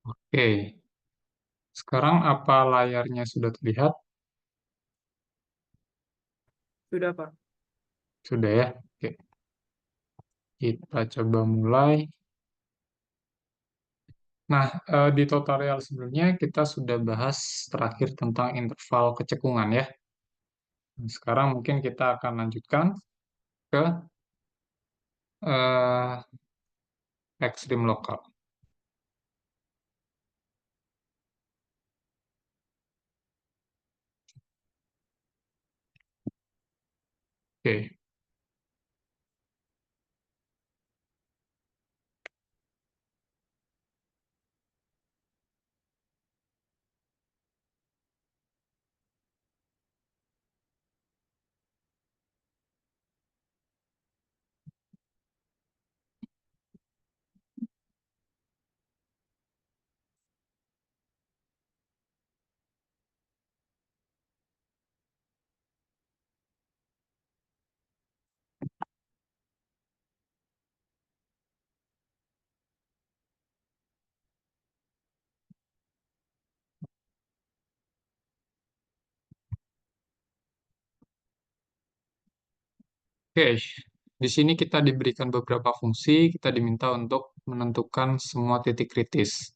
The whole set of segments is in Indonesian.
Oke, sekarang apa layarnya sudah terlihat? Sudah, Pak. Sudah ya. Oke, kita coba mulai. Nah, di tutorial sebelumnya kita sudah bahas terakhir tentang interval kecekungan ya. Nah, sekarang mungkin kita akan lanjutkan ke eh, ekstrim lokal. Oke, oke. Di sini kita diberikan beberapa fungsi, kita diminta untuk menentukan semua titik kritis.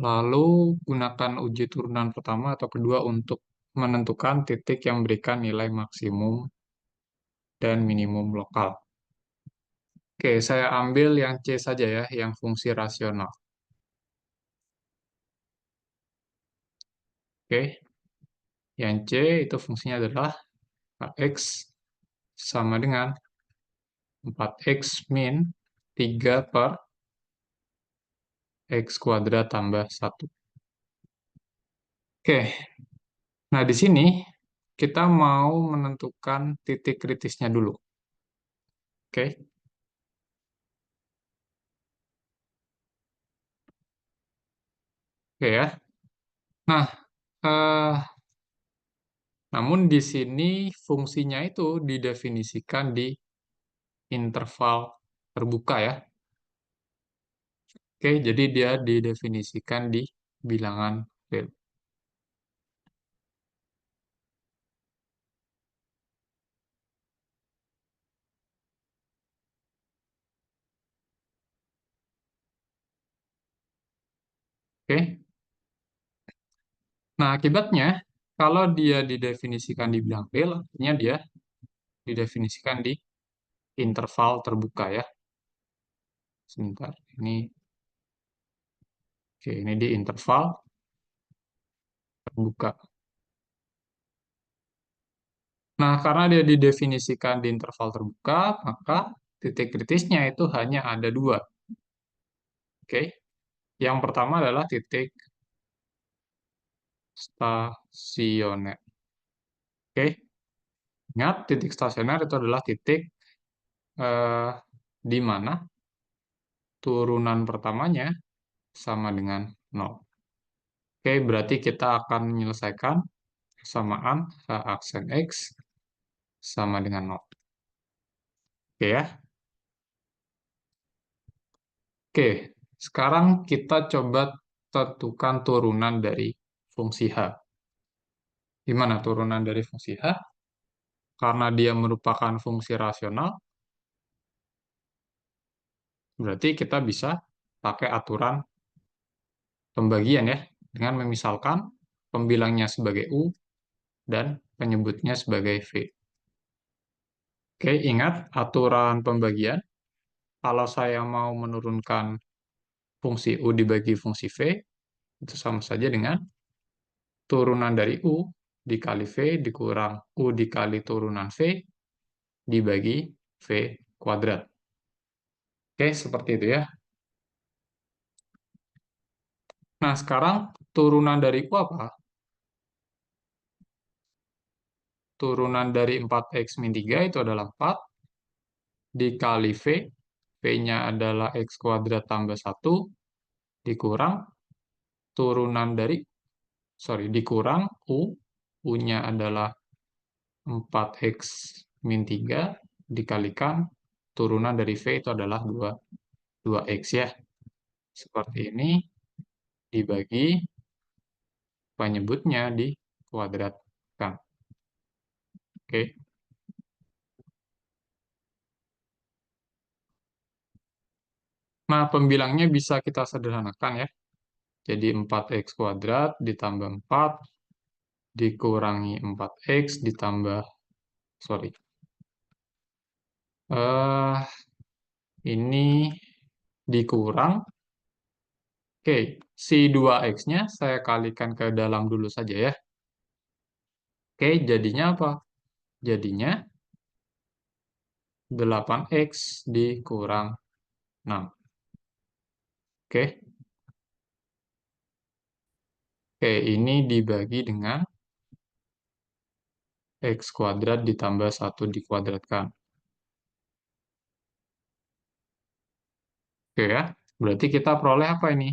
Lalu gunakan uji turunan pertama atau kedua untuk menentukan titik yang memberikan nilai maksimum dan minimum lokal. Oke, saya ambil yang C saja ya, yang fungsi rasional. Oke, yang C itu fungsinya adalah X sama dengan 4X min 3 per X kuadrat tambah 1. Oke, nah di sini kita mau menentukan titik kritisnya dulu. Oke, oke ya. Nah, eh, namun di sini fungsinya itu didefinisikan di interval terbuka ya. Oke, jadi dia didefinisikan di bilangan real. Oke. Nah, akibatnya kalau dia didefinisikan di bilangan real, artinya dia didefinisikan di interval terbuka ya. Sebentar, ini oke, ini di interval terbuka. Nah, karena dia didefinisikan di interval terbuka, maka titik kritisnya itu hanya ada dua. Oke, yang pertama adalah titik stasioner. Oke, ingat titik stasioner itu adalah titik eh, di mana turunan pertamanya sama dengan 0. Oke, berarti kita akan menyelesaikan persamaan H aksen X sama dengan 0. Oke ya. Oke, sekarang kita coba tentukan turunan dari fungsi H. Gimana turunan dari fungsi H? Karena dia merupakan fungsi rasional, berarti kita bisa pakai aturan pembagian ya, dengan memisalkan pembilangnya sebagai U dan penyebutnya sebagai V. Oke, ingat aturan pembagian. Kalau saya mau menurunkan fungsi U dibagi fungsi V, itu sama saja dengan turunan dari U dikali V dikurang U dikali turunan V dibagi V kuadrat. Oke, seperti itu ya. Nah, sekarang turunan dari U apa? Turunan dari 4X min 3 itu adalah 4 dikali V. V-nya adalah X kuadrat tambah 1 dikurang turunan dari, dikurang U. U-nya adalah 4X min 3 dikalikan turunan dari V itu adalah 2X ya. Seperti ini. dibagi penyebutnya dikuadratkan. Oke. Nah, pembilangnya bisa kita sederhanakan ya. Jadi 4x kuadrat ditambah 4 dikurangi 4x ditambah, sorry. Ini dikurang. Oke, si 2x-nya saya kalikan ke dalam dulu saja ya. Oke, jadinya apa? Jadinya 8x dikurang 6. Oke. Oke, ini dibagi dengan x kuadrat ditambah 1 dikuadratkan. Oke ya, berarti kita peroleh apa ini?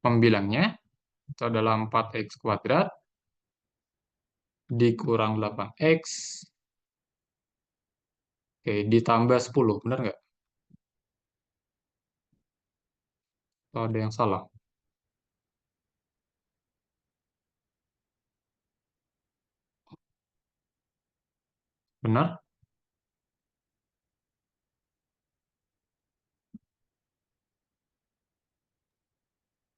Pembilangnya itu adalah 4x kuadrat dikurang 8x, oke, ditambah 10, benar nggak? Atau ada yang salah? Benar?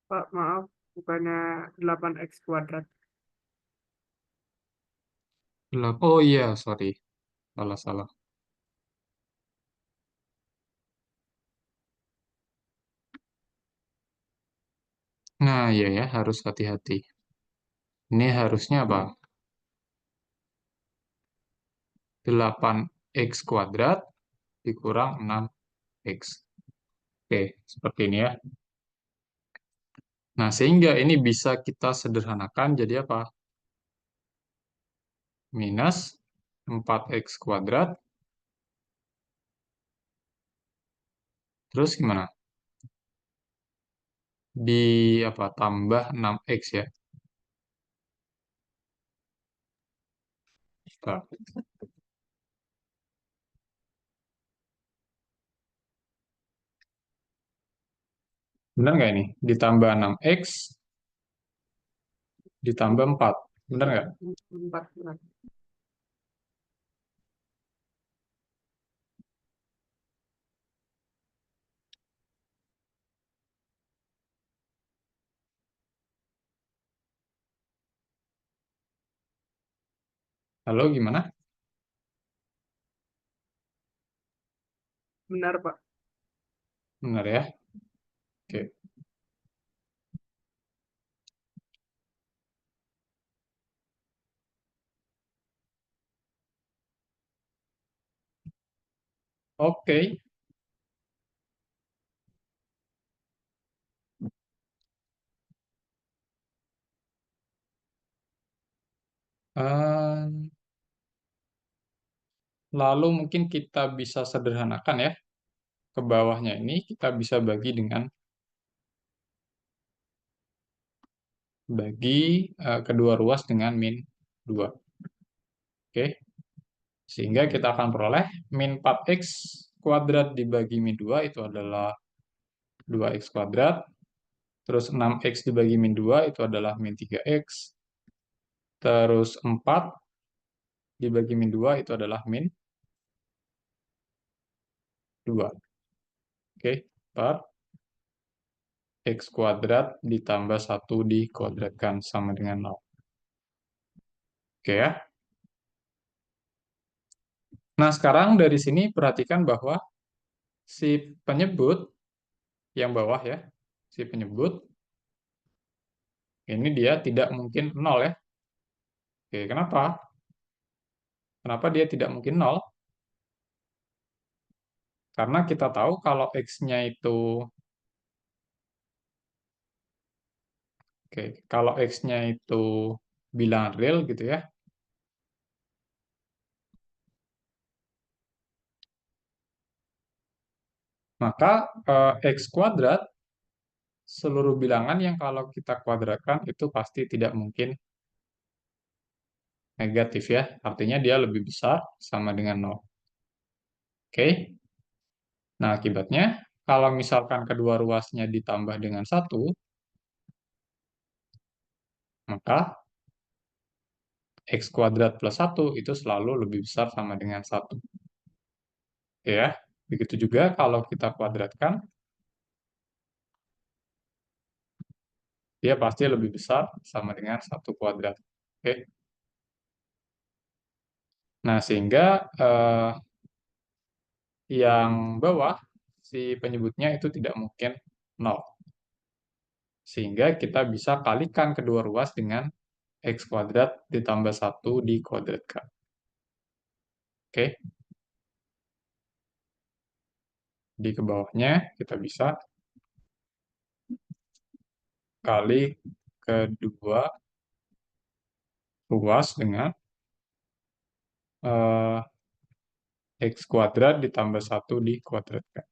Pak, maaf, bukannya 8x kuadrat. Oh iya, sorry. Salah-salah. Nah, iya ya, harus hati-hati. Ini harusnya apa? 8x kuadrat dikurang 6x. Oke, seperti ini ya. Nah, sehingga ini bisa kita sederhanakan jadi apa? Minus 4x kuadrat, terus gimana? Di apa? Tambah 6x ya. Nah, benar nggak ini? Ditambah 6x, ditambah 4. Benar nggak? 4 berat. Halo, gimana? Benar, Pak. Benar ya? Oke. Oke. Ehm, Lalu mungkin kita bisa sederhanakan ya. Ke bawahnya ini kita bisa bagi dengan bagi kedua ruas dengan min 2. Oke. Sehingga kita akan peroleh min 4x kuadrat dibagi min 2 itu adalah 2x kuadrat. Terus 6x dibagi min 2 itu adalah min 3x. Terus 4 dibagi min 2 itu adalah min 2. Oke, 4 x kuadrat ditambah 1 dikuadratkan sama dengan 0. Oke ya. Nah, sekarang dari sini perhatikan bahwa si penyebut yang bawah ya, si penyebut ini dia tidak mungkin 0 ya. Oke, kenapa? Kenapa dia tidak mungkin 0? Karena kita tahu kalau x-nya itu, oke, kalau x-nya itu bilangan real gitu ya, maka x kuadrat seluruh bilangan yang kalau kita kuadratkan itu pasti tidak mungkin negatif ya. Artinya dia lebih besar sama dengan 0. Oke. Nah, akibatnya kalau misalkan kedua ruasnya ditambah dengan 1, maka X kuadrat plus 1 itu selalu lebih besar sama dengan 1. Oke ya. Begitu juga kalau kita kuadratkan, dia pasti lebih besar sama dengan 1 kuadrat. Oke. Nah, sehingga yang bawah, si penyebutnya itu tidak mungkin 0. Sehingga kita bisa kalikan kedua ruas dengan X kuadrat ditambah 1 dikuadratkan. Oke. Di ke bawahnya kita bisa kali kedua ruas dengan X kuadrat ditambah 1 dikuadratkan.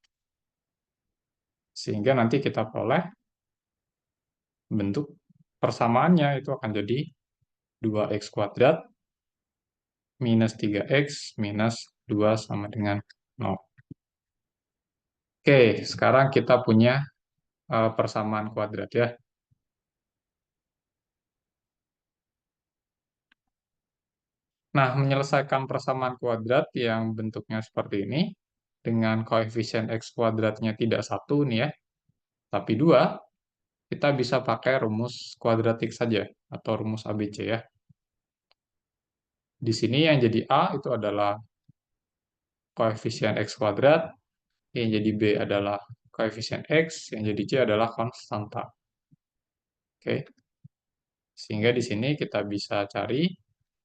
Sehingga nanti kita peroleh bentuk persamaannya itu akan jadi 2X kuadrat minus 3X minus 2 sama dengan 0. Oke, sekarang kita punya persamaan kuadrat ya. Nah, menyelesaikan persamaan kuadrat yang bentuknya seperti ini, dengan koefisien X kuadratnya tidak 1 nih ya, tapi 2, kita bisa pakai rumus kuadratik saja, atau rumus ABC ya. Di sini yang jadi A itu adalah koefisien X kuadrat, yang jadi B adalah koefisien X, yang jadi C adalah konstanta. Oke, sehingga di sini kita bisa cari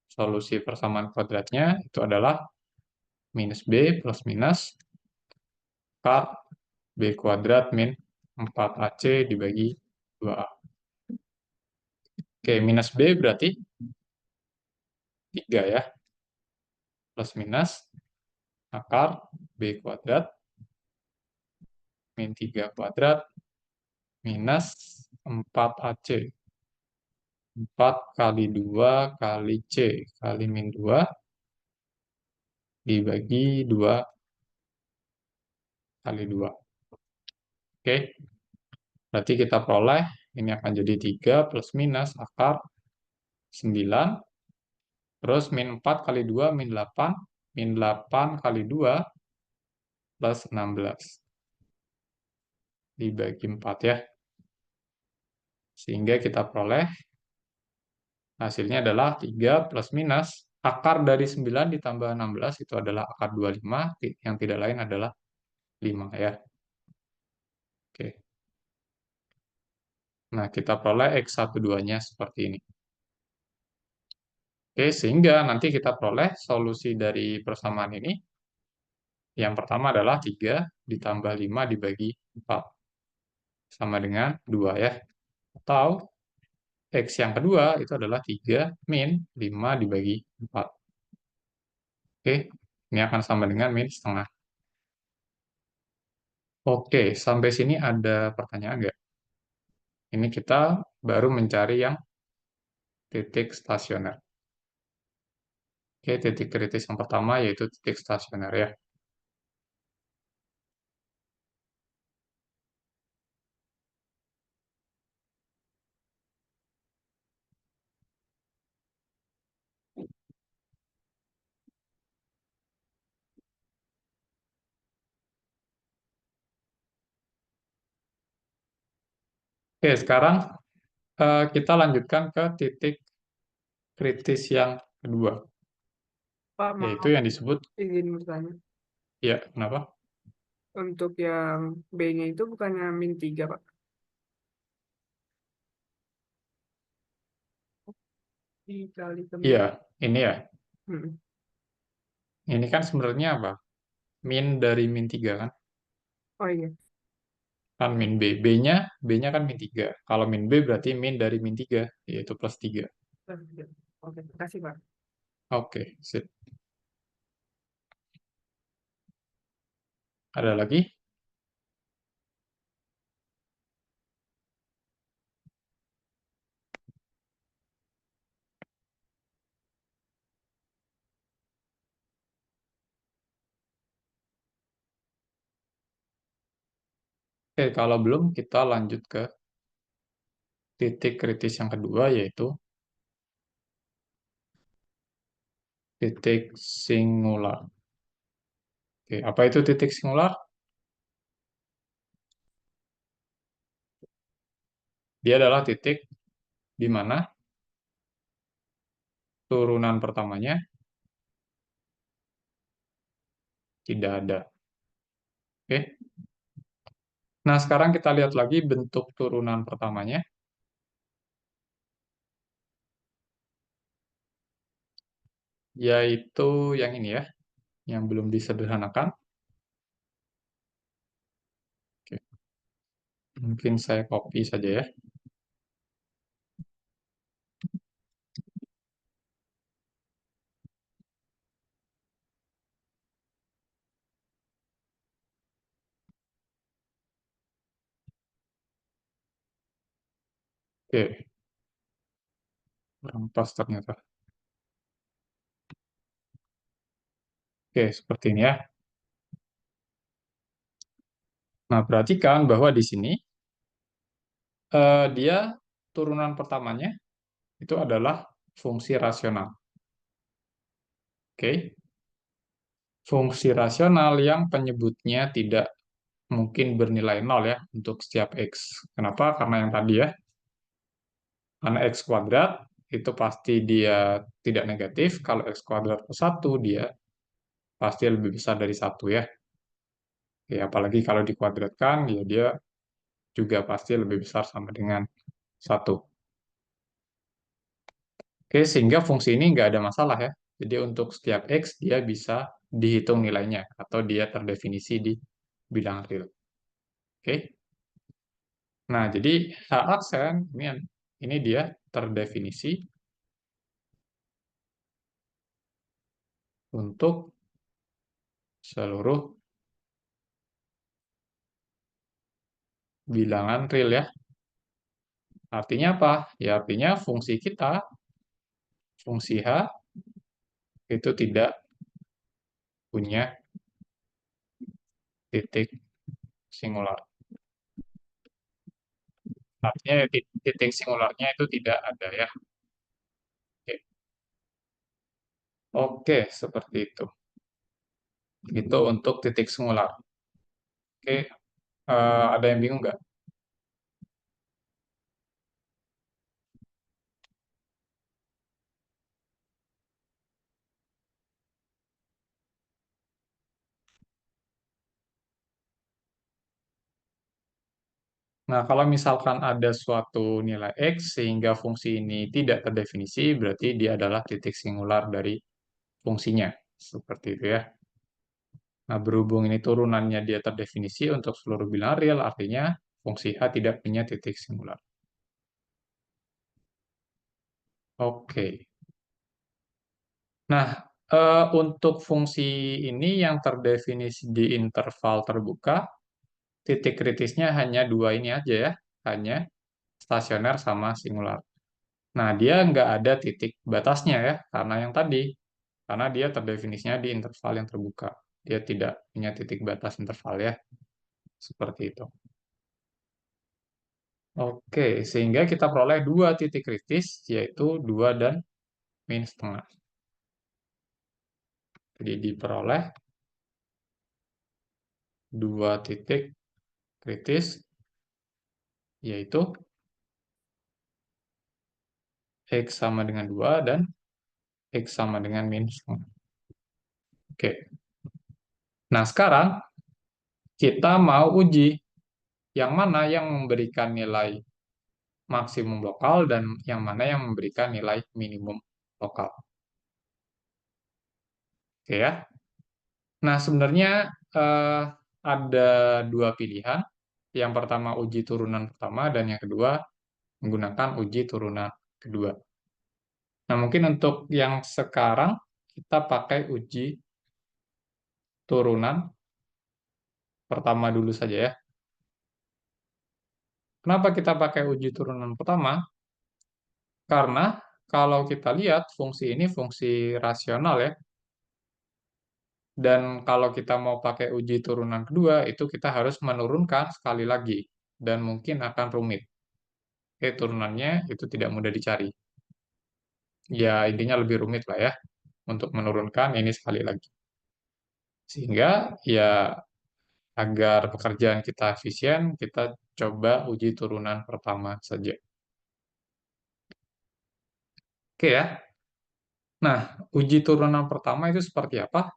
solusi persamaan kuadratnya, itu adalah minus B plus minus K B kuadrat min 4AC dibagi 2A. Oke, minus B berarti 3 ya, plus minus akar B kuadrat min 3 kuadrat minus 4AC. 4 kali 2 kali C kali min 2 dibagi 2 kali 2. Oke, berarti kita peroleh ini akan jadi 3 plus minus akar 9, terus min 4 kali 2 min 8, min 8 kali 2 plus 16 dibagi 4 ya. Sehingga kita peroleh hasilnya adalah 3 plus minus akar dari 9 ditambah 16 itu adalah akar 25, yang tidak lain adalah 5 ya. Oke. Nah, kita peroleh X12-nya seperti ini. Oke, sehingga nanti kita peroleh solusi dari persamaan ini. Yang pertama adalah 3 ditambah 5 dibagi 4. Sama dengan 2 ya. Atau X yang kedua itu adalah 3 min 5 dibagi 4. Oke, ini akan sama dengan min setengah. Oke, sampai sini ada pertanyaan nggak? Ini kita baru mencari yang titik stasioner. Oke, titik kritis yang pertama yaitu titik stasioner ya. Oke, sekarang kita lanjutkan ke titik kritis yang kedua, Pak, yaitu maaf, yang disebut, izin bertanya. ya, kenapa? Untuk yang B-nya itu bukannya min 3, Pak? Dikali ke min. Iya, ini ya. Hmm. Ini kan sebenarnya apa? Min dari min 3 kan? Oh iya. Kan min B. B-nya kan min 3. Kalau min B berarti min dari min 3, yaitu plus 3. Oke, makasih, Pak. Oke, sip. Ada lagi? Oke, kalau belum kita lanjut ke titik kritis yang kedua, yaitu titik singular. Oke, apa itu titik singular? Dia adalah titik di mana turunan pertamanya tidak ada. Oke. Nah, sekarang kita lihat lagi bentuk turunan pertamanya, yaitu yang ini ya, yang belum disederhanakan. Oke. Mungkin saya copy saja ya. Oke, kurang pas ternyata. Oke, seperti ini ya. Nah, perhatikan bahwa di sini dia turunan pertamanya itu adalah fungsi rasional. Oke, fungsi rasional yang penyebutnya tidak mungkin bernilai nol ya untuk setiap x. Kenapa? Karena yang tadi ya, karena x kuadrat itu pasti dia tidak negatif. Kalau x kuadrat plus 1, dia pasti lebih besar dari satu ya. Ya, apalagi kalau dikuadratkan, ya dia juga pasti lebih besar sama dengan satu. Oke, sehingga fungsi ini nggak ada masalah ya. Jadi untuk setiap x, dia bisa dihitung nilainya, atau dia terdefinisi di bilang real. Oke. Nah, jadi H aksen, ini dia terdefinisi untuk seluruh bilangan real ya. Artinya apa? Ya artinya fungsi kita, fungsi H, itu tidak punya titik singular. Artinya ya, titik singularnya itu tidak ada ya. Oke, oke, seperti itu. Itu untuk titik singular. Oke, ada yang bingung nggak? Nah, kalau misalkan ada suatu nilai X sehingga fungsi ini tidak terdefinisi, berarti dia adalah titik singular dari fungsinya. Seperti itu ya. Nah, berhubung ini turunannya dia terdefinisi untuk seluruh bilangan real, artinya fungsi H tidak punya titik singular. Oke. Nah, untuk fungsi ini yang terdefinisi di interval terbuka, titik kritisnya hanya dua ini aja ya, hanya stasioner sama singular. Nah, dia nggak ada titik batasnya ya, karena yang tadi, karena dia terdefinisinya di interval yang terbuka. Dia tidak punya titik batas interval ya, seperti itu. Oke, sehingga kita peroleh dua titik kritis, yaitu 2 dan min setengah. Jadi diperoleh dua titik kritis, yaitu X sama dengan 2 dan X sama dengan min setengah. Oke, nah sekarang kita mau uji yang mana yang memberikan nilai maksimum lokal dan yang mana yang memberikan nilai minimum lokal. Oke ya. Nah, sebenarnya eh, ada dua pilihan. Yang pertama uji turunan pertama dan yang kedua menggunakan uji turunan kedua. Nah, mungkin untuk yang sekarang kita pakai uji turunan pertama dulu saja ya. Kenapa kita pakai uji turunan pertama? Karena kalau kita lihat fungsi ini fungsi rasional ya. Dan kalau kita mau pakai uji turunan kedua, itu kita harus menurunkan sekali lagi. Dan mungkin akan rumit. Oke, turunannya itu tidak mudah dicari. Ya, intinya lebih rumit lah ya untuk menurunkan ini sekali lagi. Sehingga ya agar pekerjaan kita efisien, kita coba uji turunan pertama saja. Oke ya. Nah, uji turunan pertama itu seperti apa?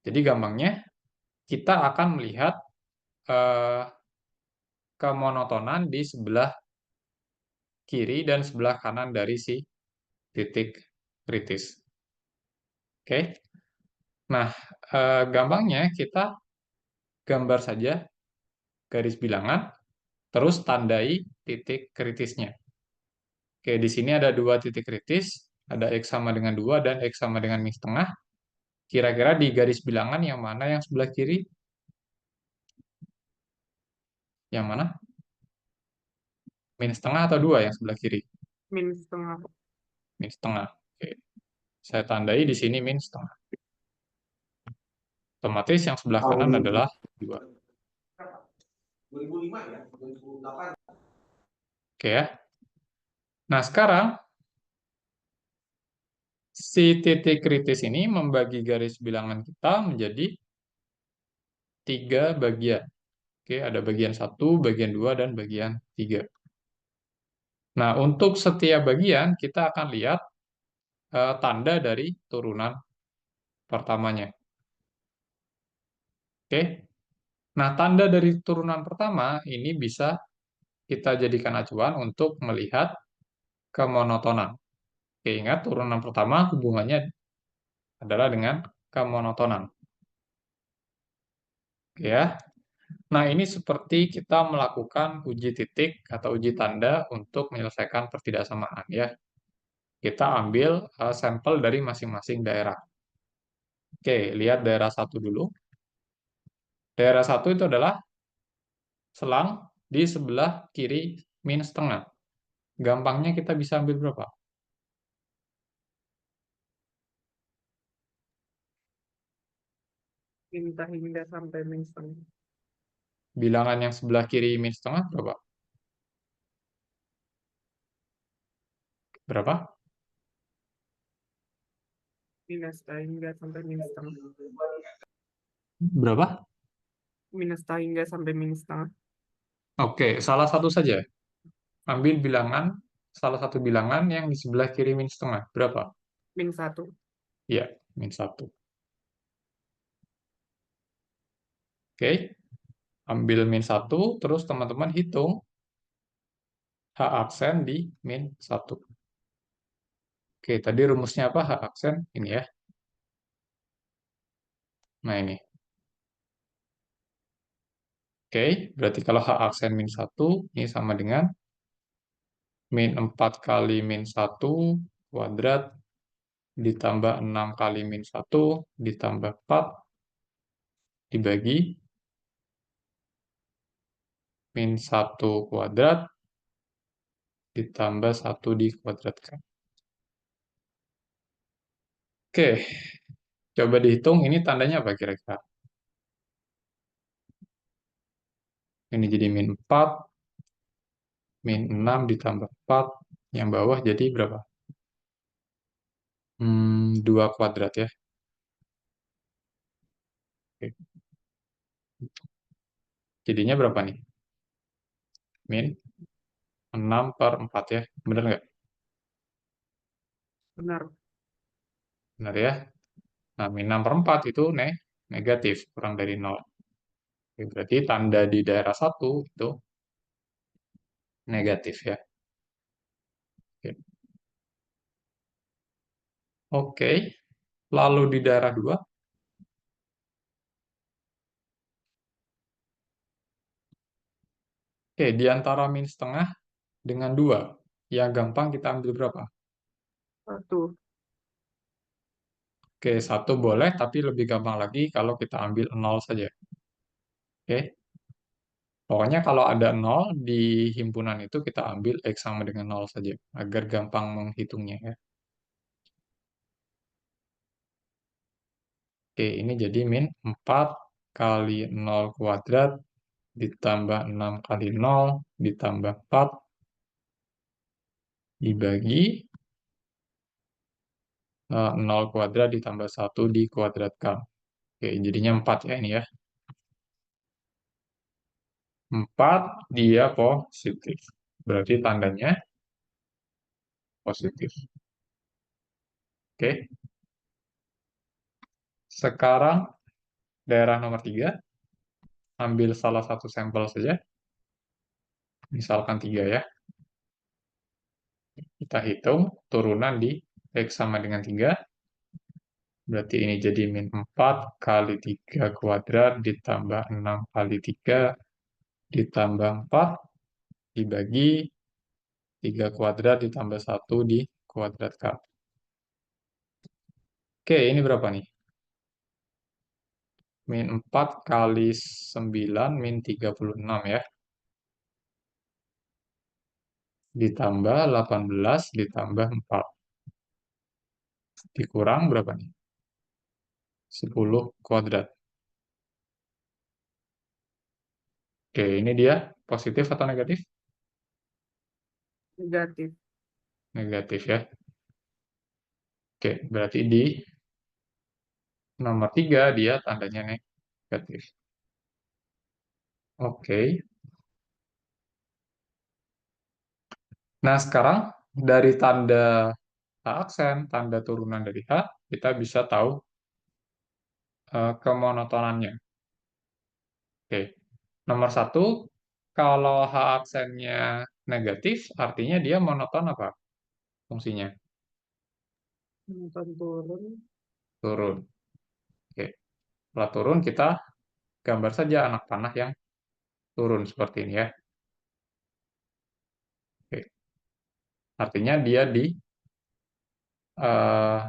Jadi gampangnya kita akan melihat eh, kemonotonan di sebelah kiri dan sebelah kanan dari si titik kritis. Oke. Nah, gampangnya kita gambar saja garis bilangan, terus tandai titik kritisnya. Oke, di sini ada dua titik kritis, ada X sama dengan 2 dan X sama dengan min setengah. Kira-kira di garis bilangan yang mana yang sebelah kiri? Yang mana? Min setengah atau 2 yang sebelah kiri? min setengah. Min setengah. Oke. Saya tandai di sini min setengah. Otomatis yang sebelah kanan adalah 2. 2005 ya, 2008. Oke ya. Nah, sekarang si titik kritis ini membagi garis bilangan kita menjadi 3 bagian. Oke, ada bagian 1, bagian 2, dan bagian 3. Nah, untuk setiap bagian kita akan lihat tanda dari turunan pertamanya. Oke. Nah, tanda dari turunan pertama ini bisa kita jadikan acuan untuk melihat kemonotonan. Oke, ingat turunan pertama hubungannya adalah dengan kemonotonan. Oke ya. Nah, ini seperti kita melakukan uji titik atau uji tanda untuk menyelesaikan pertidaksamaan ya. Kita ambil sampel dari masing-masing daerah. Oke, lihat daerah satu dulu. Daerah satu itu adalah selang di sebelah kiri min setengah. Gampangnya kita bisa ambil berapa? Minta hingga sampai min setengah. Bilangan yang sebelah kiri min setengah berapa? Berapa? Minus hingga sampai min setengah. Berapa? Minus hingga sampai min setengah. Oke, salah satu saja. Ambil bilangan, salah satu bilangan yang di sebelah kiri min setengah. Berapa? Min satu. Iya, min satu. Oke, ambil min satu, terus teman-teman hitung H aksen di min satu. Oke, tadi rumusnya apa H aksen? Ini ya. Nah, ini. Oke, berarti kalau H aksen min satu, ini sama dengan min 4 kali min satu kuadrat ditambah 6 kali min satu ditambah 4 dibagi min satu kuadrat ditambah satu dikuadratkan. Oke, coba dihitung ini tandanya apa kira-kira? Ini jadi min 4, min 6 ditambah 4, yang bawah jadi berapa? 2 kuadrat ya. Oke. Jadinya berapa nih? Min 6 per 4 ya. Benar nggak? Benar. Benar ya. Nah, min 6 per 4 itu negatif, kurang dari 0. Oke, berarti tanda di daerah satu itu negatif ya. Oke. Oke. Lalu di daerah 2, oke, di antara min setengah dengan 2, yang gampang kita ambil berapa? Satu. Oke, satu boleh, tapi lebih gampang lagi kalau kita ambil 0 saja. Oke, pokoknya kalau ada 0 di himpunan itu kita ambil X sama dengan 0 saja, agar gampang menghitungnya ya. Oke, ini jadi min 4 kali 0 kuadrat ditambah 6 kali 0 ditambah 4 dibagi 0 kuadrat ditambah 1 dikuadratkan. Oke, jadinya 4 ya ini ya. 4 dia positif. Berarti tandanya positif. Oke, sekarang daerah nomor 3, ambil salah satu sampel saja. Misalkan 3 ya. Kita hitung turunan di X sama dengan 3. Berarti ini jadi min 4 kali 3 kuadrat ditambah 6 kali 3 ditambah 4 dibagi 3 kuadrat ditambah 1 dikuadratkan. Oke, ini berapa nih? Min 4 kali 9 min 36 ya. Ditambah 18 ditambah 4. Dikurang berapa nih? 10 kuadrat. Oke, ini dia positif atau negatif? Negatif. Negatif ya. Oke, berarti di nomor 3 dia tandanya negatif. Oke. Nah, sekarang dari tanda H aksen, tanda turunan dari H, kita bisa tahu kemonotonannya. Oke. Nomor 1, kalau H aksennya negatif, artinya dia monoton apa fungsinya? Nonton turun. Turun. Oke. Setelah turun, kita gambar saja anak panah yang turun seperti ini ya. Oke. Artinya dia eh,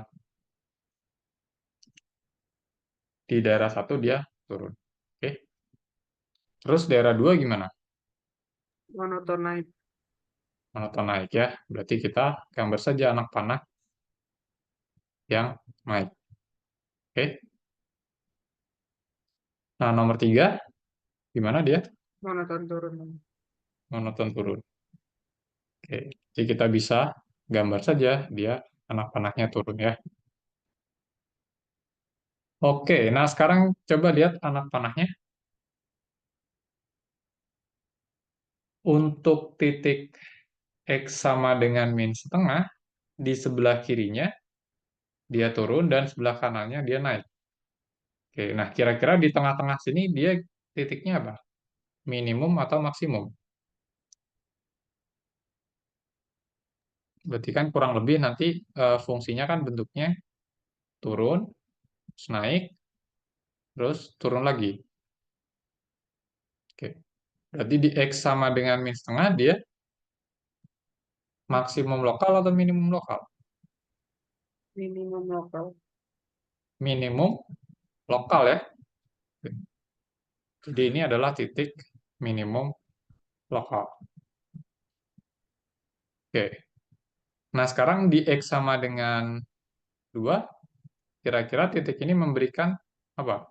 di daerah 1 dia turun. Oke. Terus daerah 2 gimana? Monoton naik. Monoton naik ya. Berarti kita gambar saja anak panah yang naik. Oke. Nah, nomor 3 gimana dia? Monoton turun. Monoton turun. Oke. Jadi kita bisa gambar saja dia anak panahnya turun ya. Oke, nah sekarang coba lihat anak panahnya. Untuk titik X sama dengan min setengah, di sebelah kirinya dia turun dan sebelah kanannya dia naik. Oke, nah kira-kira di tengah-tengah sini dia titiknya apa? Minimum atau maksimum? Berarti kan kurang lebih nanti fungsinya kan bentuknya turun, terus naik, terus turun lagi. Oke. Berarti di X sama dengan min setengah dia maksimum lokal atau minimum lokal? Minimum lokal. Minimum lokal ya. Jadi ini adalah titik minimum lokal. Oke. Nah, sekarang di X sama dengan 2, kira-kira titik ini memberikan apa?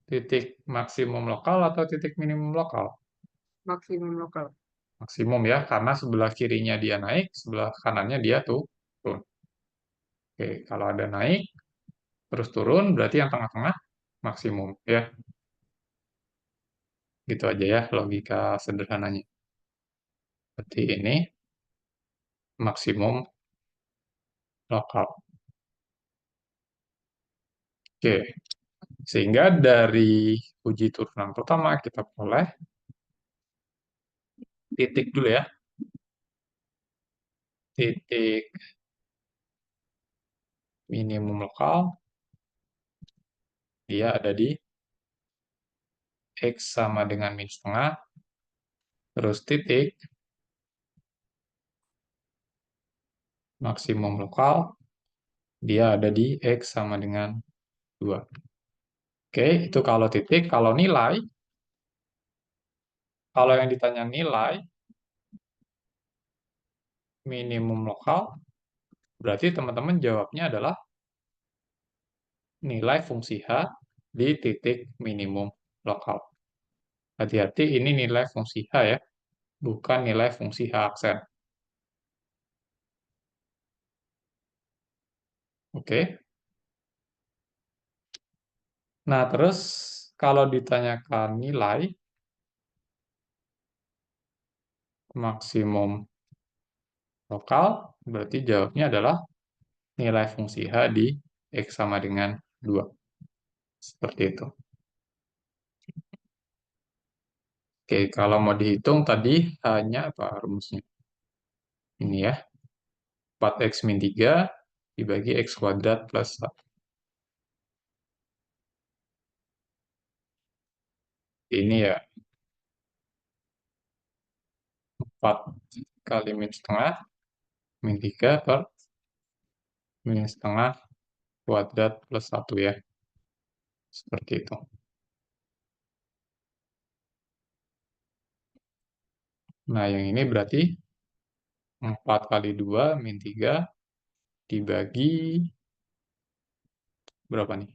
Titik maksimum lokal atau titik minimum lokal? Maksimum lokal. Maksimum ya, karena sebelah kirinya dia naik, sebelah kanannya dia turun. Oke, kalau ada naik, terus turun, berarti yang tengah-tengah maksimum ya. Gitu aja ya logika sederhananya. Berarti ini maksimum lokal. Oke, sehingga dari uji turunan pertama kita peroleh titik dulu ya. Titik minimum lokal, dia ada di X sama dengan min setengah, terus titik maksimum lokal, dia ada di X sama dengan 2. Oke, itu kalau titik. Kalau nilai, kalau yang ditanya nilai minimum lokal, berarti teman-teman jawabnya adalah nilai fungsi H di titik minimum lokal. Hati-hati, ini nilai fungsi H ya, bukan nilai fungsi H aksen. Oke. Nah, terus kalau ditanyakan nilai maksimum lokal, berarti jawabnya adalah nilai fungsi H di X sama dengan 2. Seperti itu. Oke, kalau mau dihitung tadi hanya apa rumusnya? Ini ya, 4x min 3 dibagi x kuadrat plus 1. Ini ya, 4 kali min setengah, min 3 per min setengah kuadrat plus 1 ya. Seperti itu. Nah, yang ini berarti 4 kali 2 min 3 dibagi berapa nih?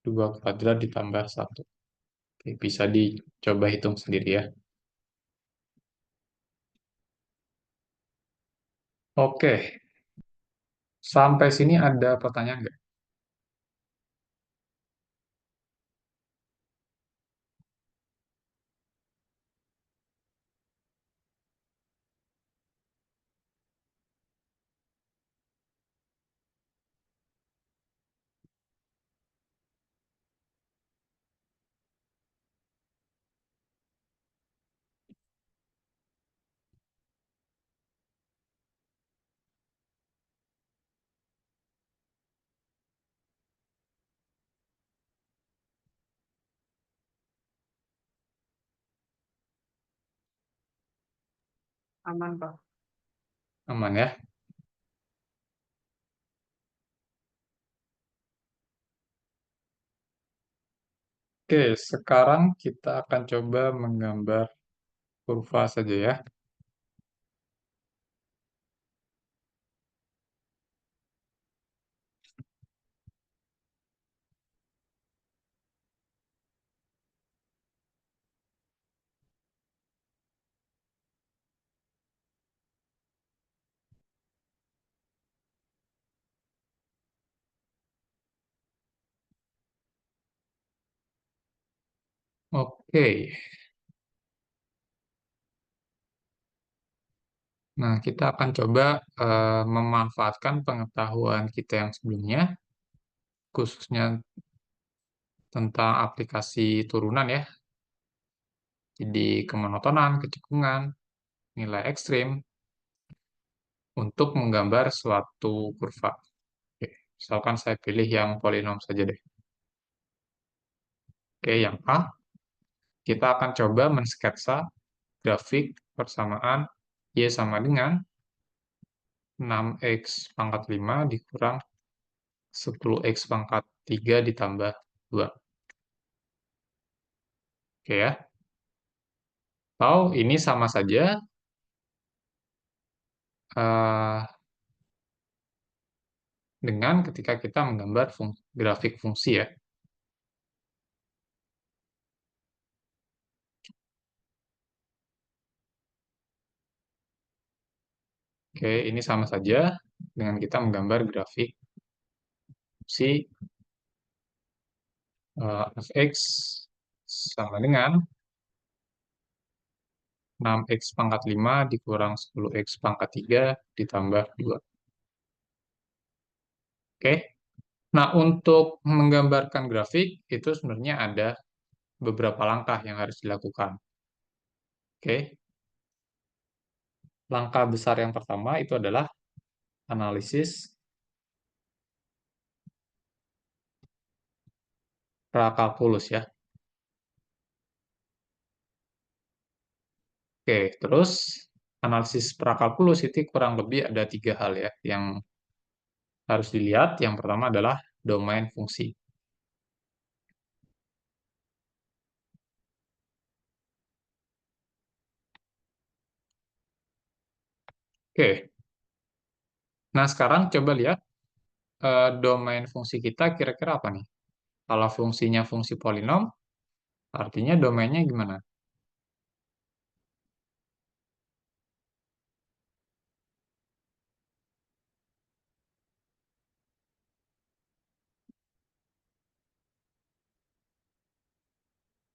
2 kuadrat ditambah 1. Oke, bisa dicoba hitung sendiri ya. Oke, sampai sini ada pertanyaan nggak? Aman, Pak. Aman ya? Oke, sekarang kita akan coba menggambar kurva saja ya. Oke, nah kita akan coba memanfaatkan pengetahuan kita yang sebelumnya, khususnya tentang aplikasi turunan ya. Jadi kemonotonan, kecekungan, nilai ekstrim, untuk menggambar suatu kurva. Oke, misalkan saya pilih yang polinom saja deh. Oke, yang A, kita akan coba mensketsa grafik persamaan Y sama dengan 6x pangkat 5 dikurang 10x pangkat 3 ditambah 2. Oke ya. Atau ini sama saja eh, dengan ketika kita menggambar grafik fungsi ya. Oke, ini sama saja dengan kita menggambar grafik fungsi fx sama dengan 6x pangkat 5 dikurang 10x pangkat 3 ditambah 2. Oke. Nah, untuk menggambarkan grafik itu sebenarnya ada beberapa langkah yang harus dilakukan. Oke. Langkah besar yang pertama itu adalah analisis prakalkulus ya. Oke, terus analisis prakalkulus itu kurang lebih ada 3 hal ya yang harus dilihat. Yang pertama adalah domain fungsi. Oke, nah sekarang coba lihat domain fungsi kita kira-kira apa nih? Kalau fungsinya fungsi polinom, artinya domainnya gimana?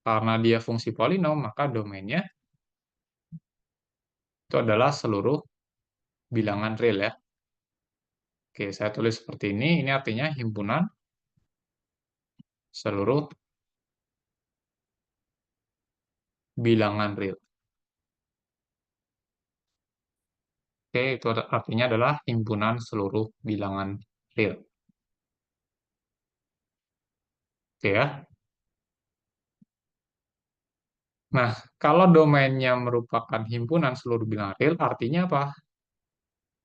Karena dia fungsi polinom, maka domainnya itu adalah seluruh bilangan real ya. Oke, saya tulis seperti ini. Ini artinya himpunan seluruh bilangan real. Oke, itu artinya adalah himpunan seluruh bilangan real. Oke ya. Nah, kalau domainnya merupakan himpunan seluruh bilangan real, artinya apa?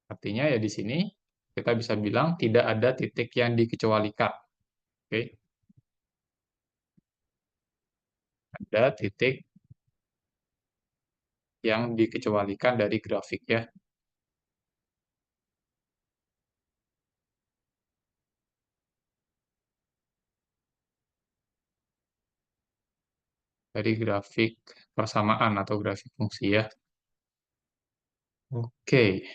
Artinya ya di sini kita bisa bilang tidak ada titik yang dikecualikan. Oke, ada titik yang dikecualikan dari grafik ya. Dari grafik persamaan atau grafik fungsi ya. Oke,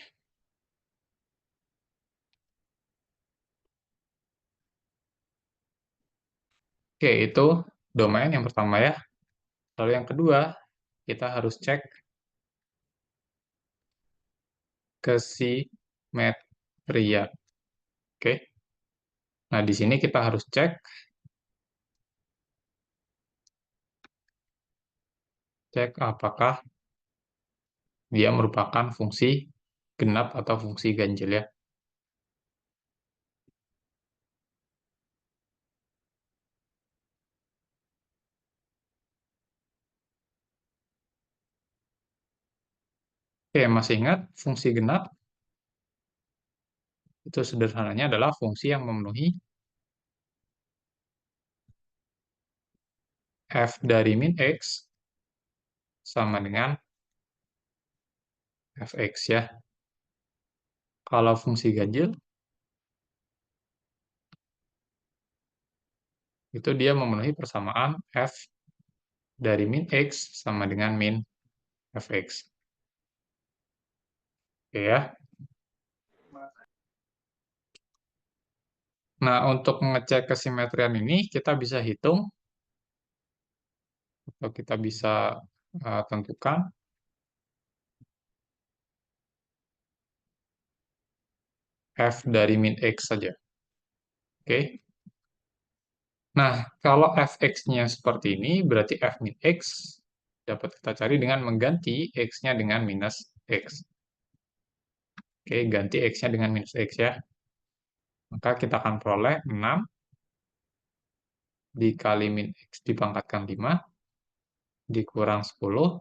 oke itu domain yang pertama ya. Lalu yang kedua, kita harus cek kesimetria. Oke. Nah, di sini kita harus cek apakah dia merupakan fungsi genap atau fungsi ganjil ya. Oke, masih ingat fungsi genap itu sederhananya adalah fungsi yang memenuhi f dari min x sama dengan fx ya. Kalau fungsi ganjil itu dia memenuhi persamaan f dari min x sama dengan min fx. Oke ya. Nah, untuk mengecek kesimetrian ini kita bisa hitung atau kita bisa tentukan f dari min x saja. Oke. Nah, kalau fx-nya seperti ini, berarti f min x dapat kita cari dengan mengganti x-nya dengan minus x. Oke, ganti x-nya dengan minus x ya. Maka kita akan peroleh 6 dikali min x dipangkatkan 5, dikurang 10,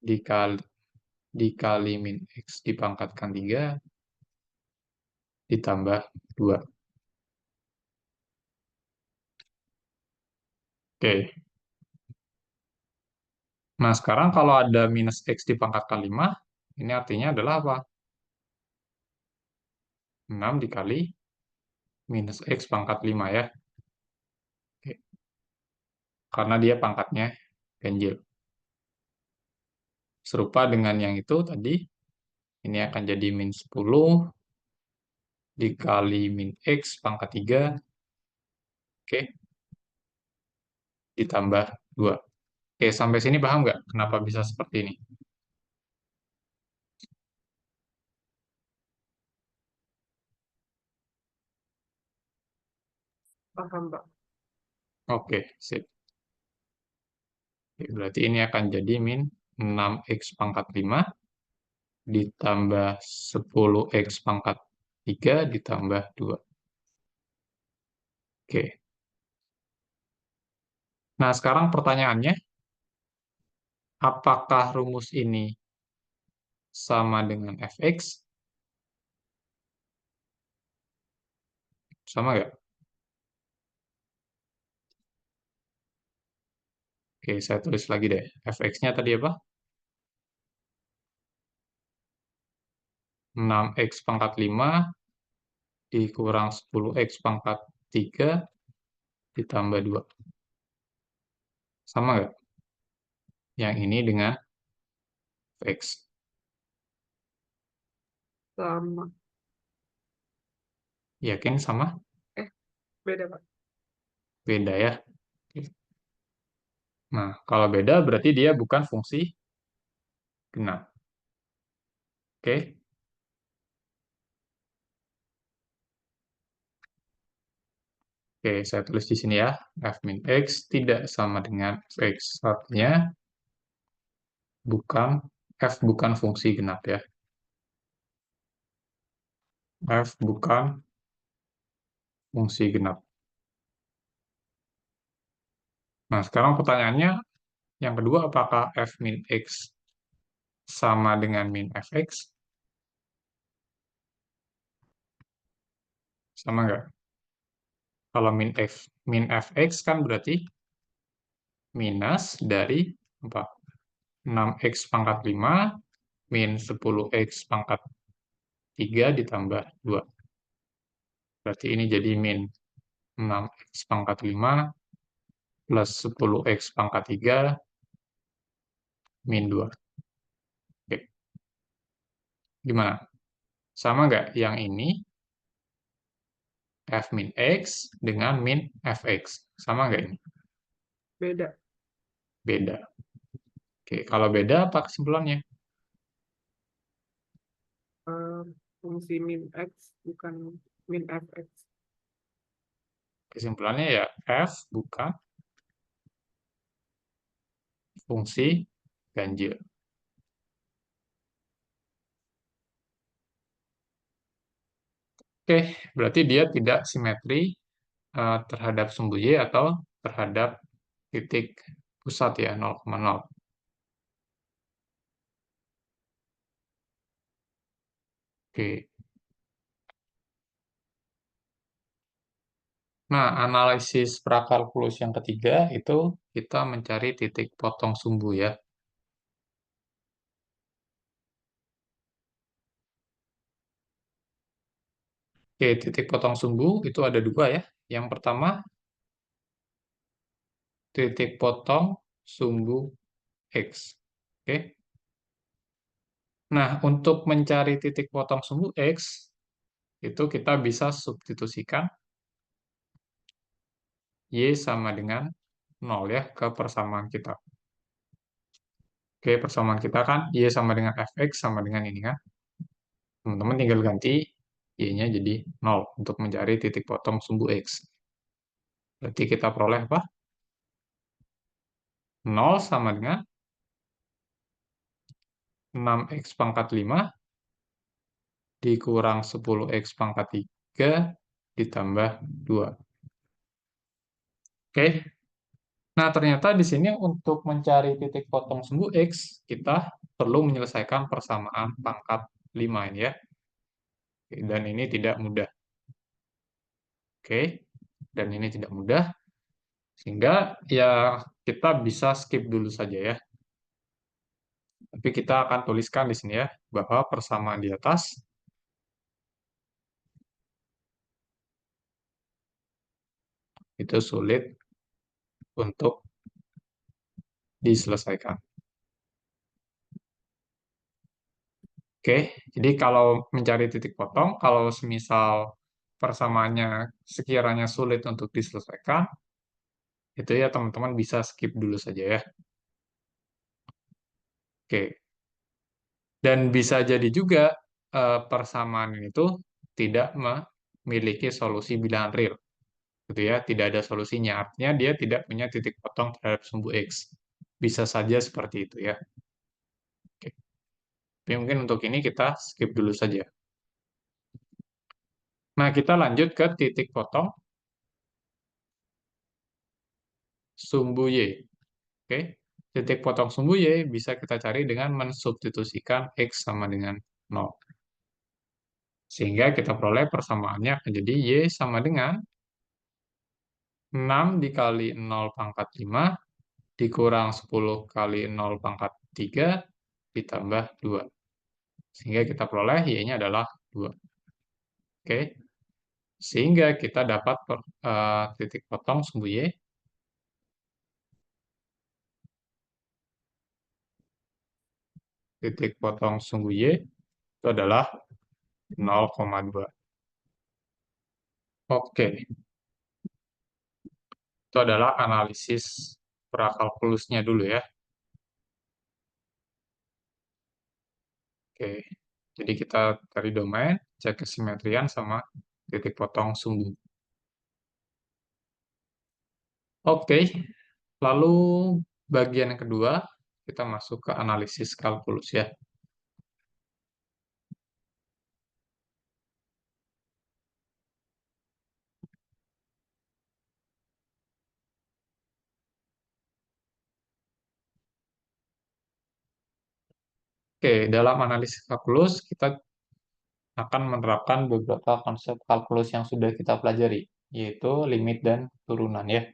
dikali, dikali min x dipangkatkan 3, ditambah 2. Oke. Nah, sekarang kalau ada minus x dipangkatkan 5, ini artinya adalah apa? 6 dikali minus x pangkat 5 ya. Oke. Karena dia pangkatnya ganjil. Serupa dengan yang itu tadi, ini akan jadi min 10 dikali min x pangkat 3, oke, ditambah 2. Oke, sampai sini paham nggak kenapa bisa seperti ini? Paham, Pak. Oke, sip. Oke, berarti ini akan jadi min 6x pangkat 5 ditambah 10x pangkat 3 ditambah 2. Oke. Nah, sekarang pertanyaannya, apakah rumus ini sama dengan fx? Sama nggak? Oke, saya tulis lagi deh. Fx-nya tadi apa? 6x pangkat 5 dikurang 10x pangkat 3 ditambah 2. Sama nggak? Yang ini dengan x. Sama. Yakin sama? Beda, Pak. Beda ya. Nah, kalau beda berarti dia bukan fungsi genap. Oke. Oke, saya tulis di sini ya. F min X tidak sama dengan Fx. Artinya bukan F bukan fungsi genap ya. F bukan fungsi genap. Nah, sekarang pertanyaannya yang kedua, apakah F min X sama dengan min Fx? Sama nggak? Kalau min Fx kan berarti minus dari apa? 6x pangkat 5 min 10x pangkat 3 ditambah 2. Berarti ini jadi min 6x pangkat 5 plus 10x pangkat 3 min 2. Oke. Gimana? Sama nggak yang ini F min X dengan min Fx? Sama nggak ini? Beda. Beda. Oke, kalau beda apa kesimpulannya? Eh, Fungsi min X bukan min Fx. Kesimpulannya ya F bukan fungsi ganjil. Oke, berarti dia tidak simetri terhadap sumbu Y atau terhadap titik pusat ya, 0,0. Oke. Nah, analisis prakalkulus yang ketiga itu kita mencari titik potong sumbu ya. Oke, titik potong sumbu itu ada dua ya. Yang pertama, titik potong sumbu X. Oke. Nah, untuk mencari titik potong sumbu X, itu kita bisa substitusikan Y sama dengan 0 ya ke persamaan kita. Oke, persamaan kita kan Y sama dengan Fx sama dengan ini kan. Teman-teman tinggal ganti Y-nya jadi 0 untuk mencari titik potong sumbu X. Berarti kita peroleh apa? 0 sama dengan 6x pangkat 5 dikurang 10x pangkat 3 ditambah 2. Oke. Nah, ternyata di sini untuk mencari titik potong sumbu X, kita perlu menyelesaikan persamaan pangkat 5 ini ya. Dan ini tidak mudah. Oke. Dan ini tidak mudah. Sehingga ya kita bisa skip dulu saja ya. Tapi kita akan tuliskan di sini ya, bahwa persamaan di atas itu sulit untuk diselesaikan. Oke, jadi kalau mencari titik potong, kalau semisal persamaannya sekiranya sulit untuk diselesaikan, itu ya teman-teman bisa skip dulu saja ya. Oke, dan bisa jadi juga persamaan itu tidak memiliki solusi bilangan real, gitu ya, tidak ada solusinya. Artinya dia tidak punya titik potong terhadap sumbu X. Bisa saja seperti itu ya. Oke. Tapi mungkin untuk ini kita skip dulu saja. Nah, kita lanjut ke titik potong sumbu Y. Oke. Titik potong sumbu Y bisa kita cari dengan mensubstitusikan X sama dengan 0. Sehingga kita peroleh persamaannya akan jadi Y sama dengan 6 dikali 0 pangkat 5 dikurang 10 kali 0 pangkat 3 ditambah 2. Sehingga kita peroleh Y-nya adalah 2. Oke. Sehingga kita dapat titik potong sumbu Y titik potong sumbu Y itu adalah 0,2. Oke, itu adalah analisis prakalkulusnya dulu ya. Oke, jadi kita cari domain, cek kesimetrian sama titik potong sumbu. Oke, lalu bagian yang kedua, kita masuk ke analisis kalkulus ya. Oke, dalam analisis kalkulus, kita akan menerapkan beberapa konsep kalkulus yang sudah kita pelajari, yaitu limit dan turunan ya.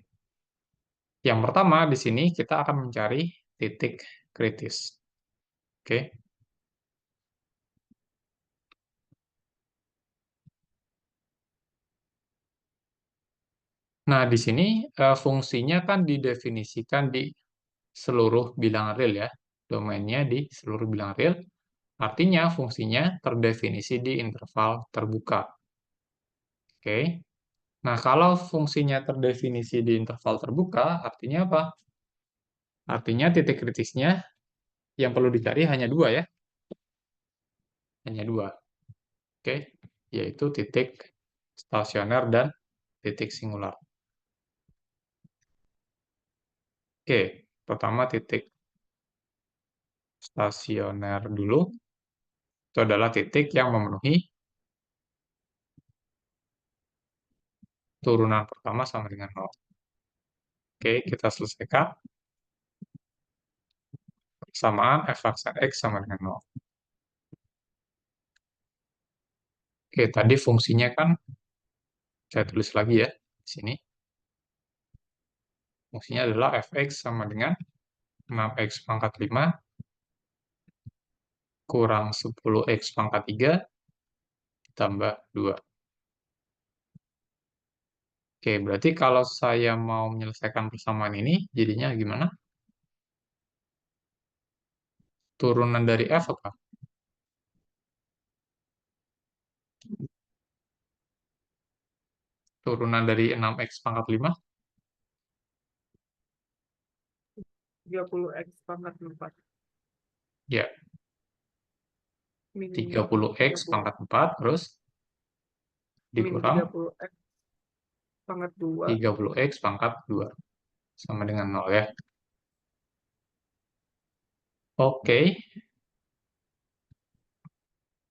Yang pertama, di sini kita akan mencari titik kritis. Oke. Nah, di sini fungsinya kan didefinisikan di seluruh bilangan real ya. Domainnya di seluruh bilangan real. Artinya fungsinya terdefinisi di interval terbuka. Oke. Nah, kalau fungsinya terdefinisi di interval terbuka, artinya apa? Artinya titik kritisnya yang perlu dicari hanya dua ya. Hanya dua. Oke. Yaitu titik stasioner dan titik singular. Oke. Pertama titik stasioner dulu. Itu adalah titik yang memenuhi turunan pertama sama dengan 0. Oke, kita selesaikan. Persamaan f aksen x sama dengan 0. Oke, tadi fungsinya kan saya tulis lagi ya di sini. Fungsinya adalah fx sama dengan 6x pangkat 5 kurang 10x pangkat 3 tambah 2. Oke, berarti kalau saya mau menyelesaikan persamaan ini, jadinya gimana? Turunan dari f apa? Turunan dari 6x pangkat 5? 30x pangkat 4. Ya, Min 30x 30. pangkat 4, terus Min dikurang 30x pangkat 2. 30x pangkat 2. Sama dengan 0 ya. Oke,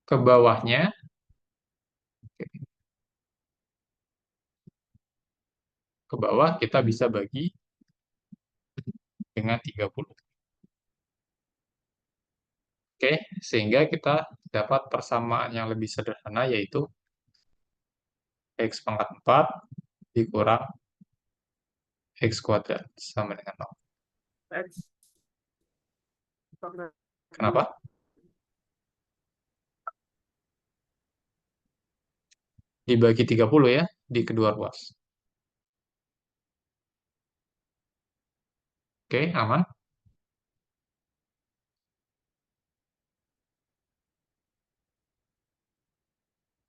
ke bawahnya, ke bawah kita bisa bagi dengan 30. Oke, sehingga kita dapat persamaan yang lebih sederhana, yaitu x pangkat 4 dikurang x kuadrat sama dengan 0. X pangkat 2. Kenapa? Dibagi 30 ya, di kedua ruas. Oke, aman.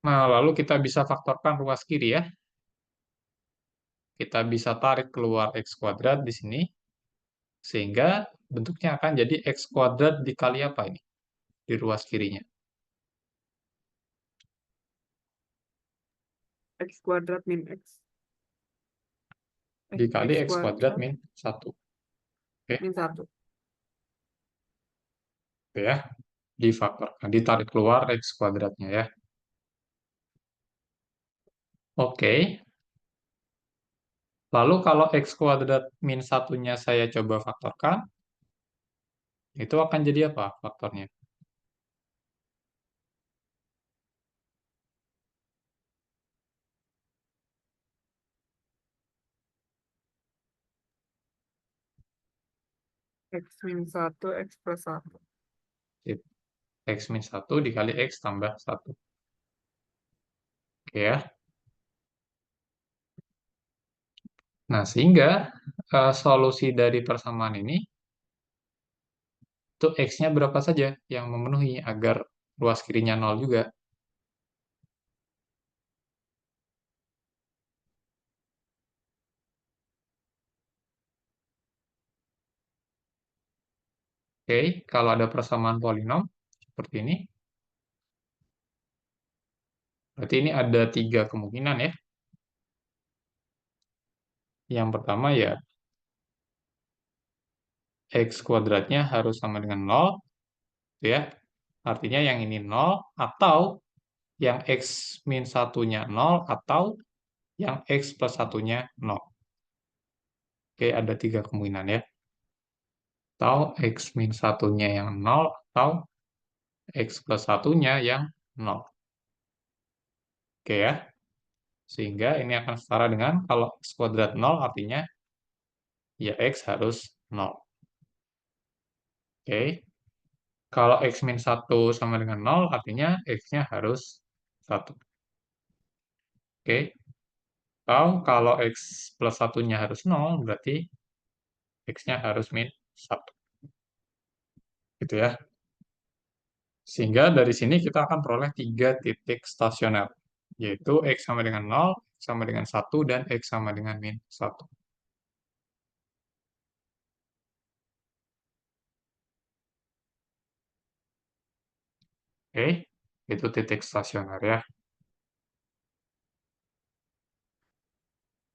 Nah, lalu kita bisa faktorkan ruas kiri ya. Kita bisa tarik keluar x kuadrat di sini, sehingga bentuknya akan jadi x kuadrat dikali apa ini? Di ruas kirinya. X kuadrat min X. Dikali X x kuadrat kuadrat min 1. Oke, min 1. oke ya. Difaktorkan, ditarik keluar x kuadratnya ya. Oke, lalu kalau x kuadrat min 1-nya saya coba faktorkan, itu akan jadi apa faktornya? X min 1, X plus 1. Sip. X min 1 dikali x tambah 1. Oke ya. Nah, sehingga solusi dari persamaan ini, itu X-nya berapa saja yang memenuhi agar luas kirinya 0 juga. Oke, kalau ada persamaan polinom seperti ini, berarti ini ada 3 kemungkinan ya. Yang pertama ya, X kuadratnya harus sama dengan 0, gitu ya. Artinya yang ini 0, atau yang X min 1-nya 0, atau yang X plus 1-nya 0. Oke, ada 3 kemungkinan ya. Atau X min 1-nya yang 0, atau X plus 1-nya yang 0. Oke ya. Sehingga ini akan setara dengan kalau X kuadrat 0 artinya ya X harus 0. Oke. Kalau X min 1 sama dengan 0 artinya X-nya harus 1. Oke. Atau kalau X plus 1-nya harus 0 berarti X-nya harus min 1. Gitu ya. Sehingga dari sini kita akan peroleh 3 titik stasioner. Yaitu X sama dengan 0, X sama dengan 1, dan X sama dengan min 1. Oke, itu titik stasioner ya.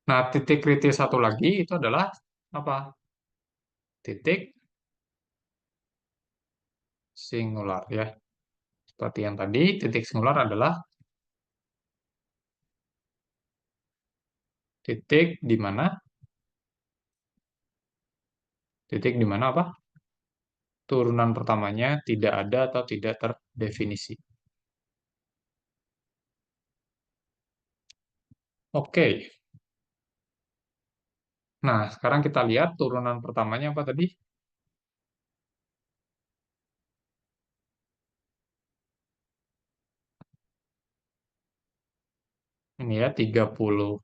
Nah, titik kritis satu lagi itu adalah apa? Titik singular ya. Seperti yang tadi, titik singular adalah titik di mana? Titik di mana apa? Turunan pertamanya tidak ada atau tidak terdefinisi. Oke. Nah, sekarang kita lihat turunan pertamanya apa tadi? Ini ya, 30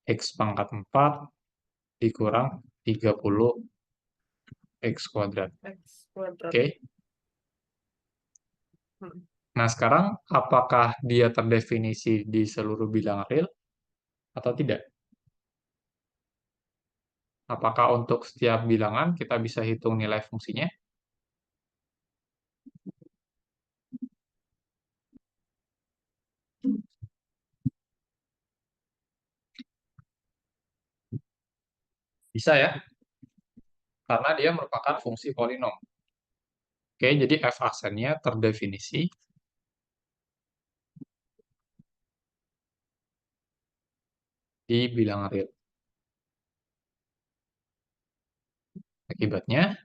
X pangkat 4 dikurang 30 X kuadrat. X kuadrat. Oke. Hmm. Nah, sekarang apakah dia terdefinisi di seluruh bilangan real atau tidak? Apakah untuk setiap bilangan kita bisa hitung nilai fungsinya? Bisa ya, karena dia merupakan fungsi polinom. Oke, jadi f aksennya terdefinisi di bilangan real. Akibatnya,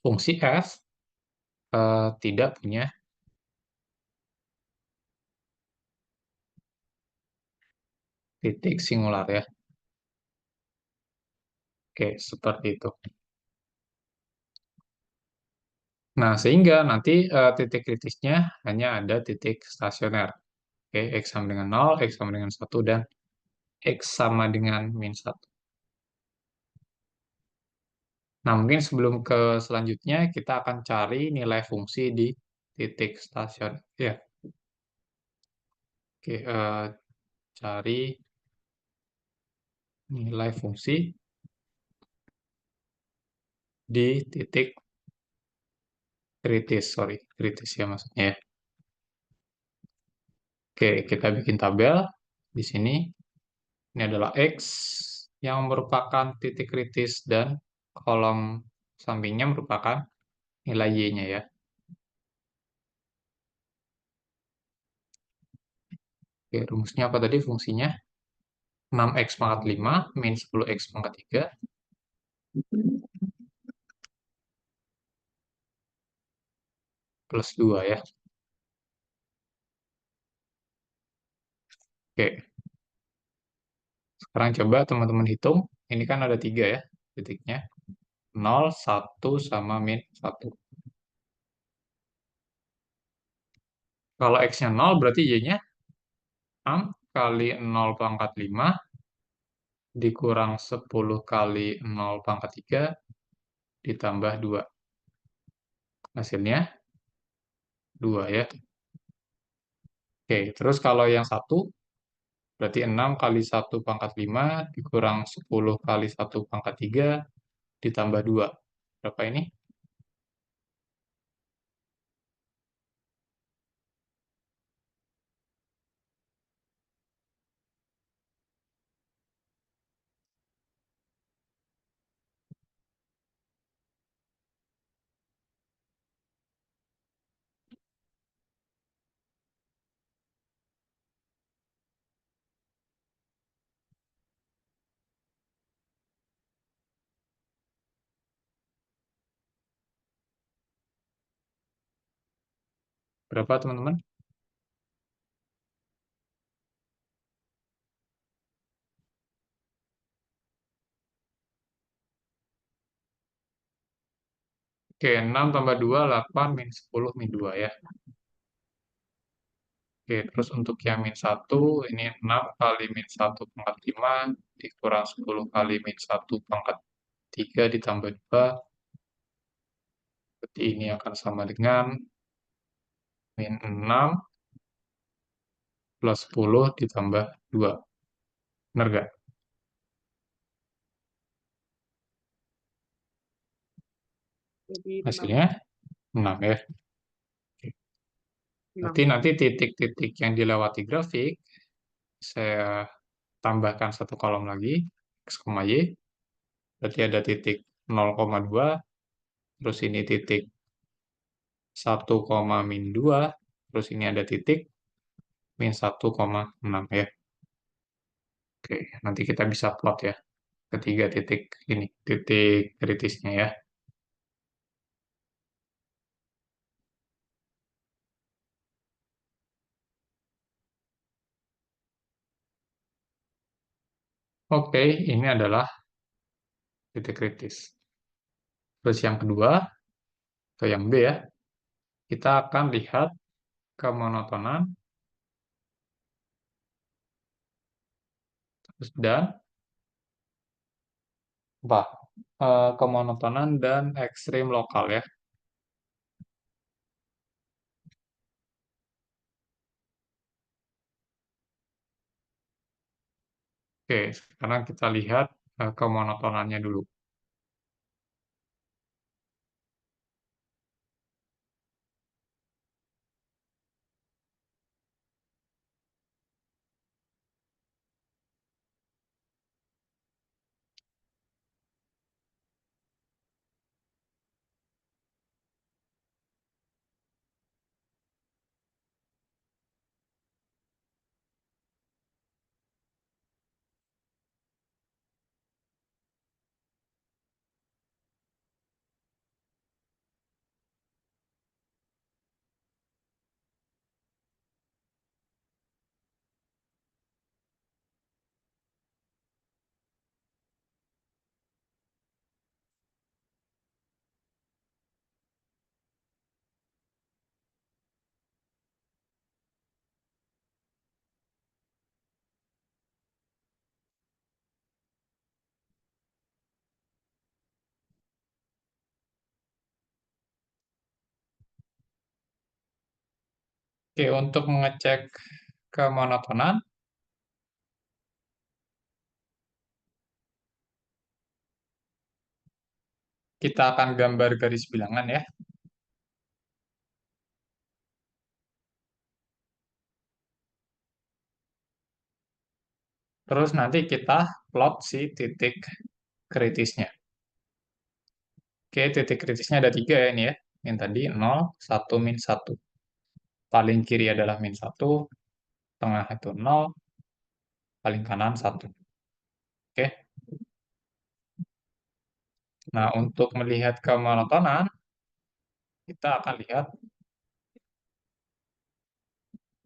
fungsi f tidak punya titik singular ya. Oke, seperti itu. Nah, sehingga nanti titik kritisnya hanya ada titik stasioner. Oke, X sama dengan 0, X sama dengan 1, dan X sama dengan min 1. Nah, mungkin sebelum ke selanjutnya, kita akan cari nilai fungsi di titik stasioner. Ya, oke, cari nilai fungsi di titik kritis, sorry, kritis ya maksudnya ya. Oke, kita bikin tabel di sini. Ini adalah X yang merupakan titik kritis dan kolom sampingnya merupakan nilai Y-nya ya. Oke, rumusnya apa tadi fungsinya? 6X pangkat 5 min 10X pangkat 3 plus 2 ya. Oke, sekarang coba teman-teman hitung. Ini kan ada 3 ya titiknya. 0, 1, sama min 1. Kalau X-nya 0 berarti Y-nya 6 kali 0 pangkat 5 dikurang 10 kali 0 pangkat 3 ditambah 2. Hasilnya 2 ya. Oke, terus kalau yang satu berarti 6 kali 1 pangkat 5 dikurang 10 kali 1 pangkat 3 ditambah 2. Berapa ini? Berapa teman-teman? Oke, 6 tambah 2, 8, min 10, min 2 ya. Oke, terus untuk yang min 1, ini 6 kali min 1 pangkat 5 dikurang 10 kali min 1 pangkat 3 ditambah 2. Berarti ini akan sama dengan min 6 plus 10 ditambah 2. Benar nggak? Jadi 6. Hasilnya 6 ya. Berarti 6. nanti titik-titik yang dilewati grafik, saya tambahkan satu kolom lagi, X, Y. Berarti ada titik 0,2, terus ini titik 1, min 2, terus ini ada titik min 1,6 ya. Oke, nanti kita bisa plot ya, ketiga titik ini, titik kritisnya ya. Oke, ini adalah titik kritis. Terus yang kedua, atau yang B ya, kita akan lihat kemonotonan dan apa? Kemonotonan dan ekstrim lokal ya. Oke, sekarang kita lihat kemonotonannya dulu. Oke, untuk mengecek kemonotonan, kita akan gambar garis bilangan ya. Terus nanti kita plot si titik kritisnya. Oke, titik kritisnya ada 3 ya ini ya. Yang tadi 0, 1, min 1. Paling kiri adalah min 1, tengah itu 0, paling kanan 1. Oke. Nah, untuk melihat kemonotonan, kita akan lihat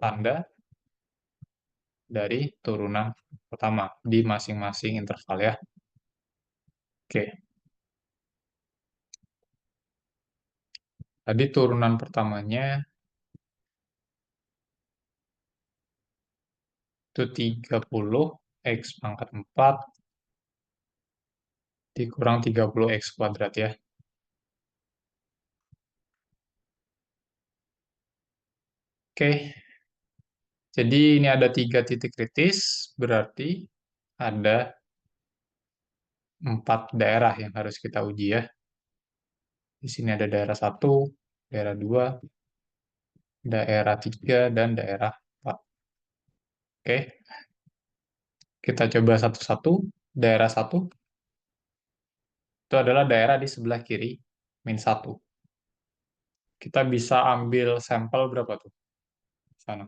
tanda dari turunan pertama di masing-masing interval ya. Oke. Tadi turunan pertamanya itu 30 X pangkat 4 dikurang 30 X kuadrat ya. Oke, jadi ini ada 3 titik kritis, berarti ada 4 daerah yang harus kita uji ya. Di sini ada daerah 1, daerah 2, daerah 3, dan daerah 4. Oke, kita coba satu-satu. Daerah 1 itu adalah daerah di sebelah kiri, min 1. Kita bisa ambil sampel berapa tuh? Sana.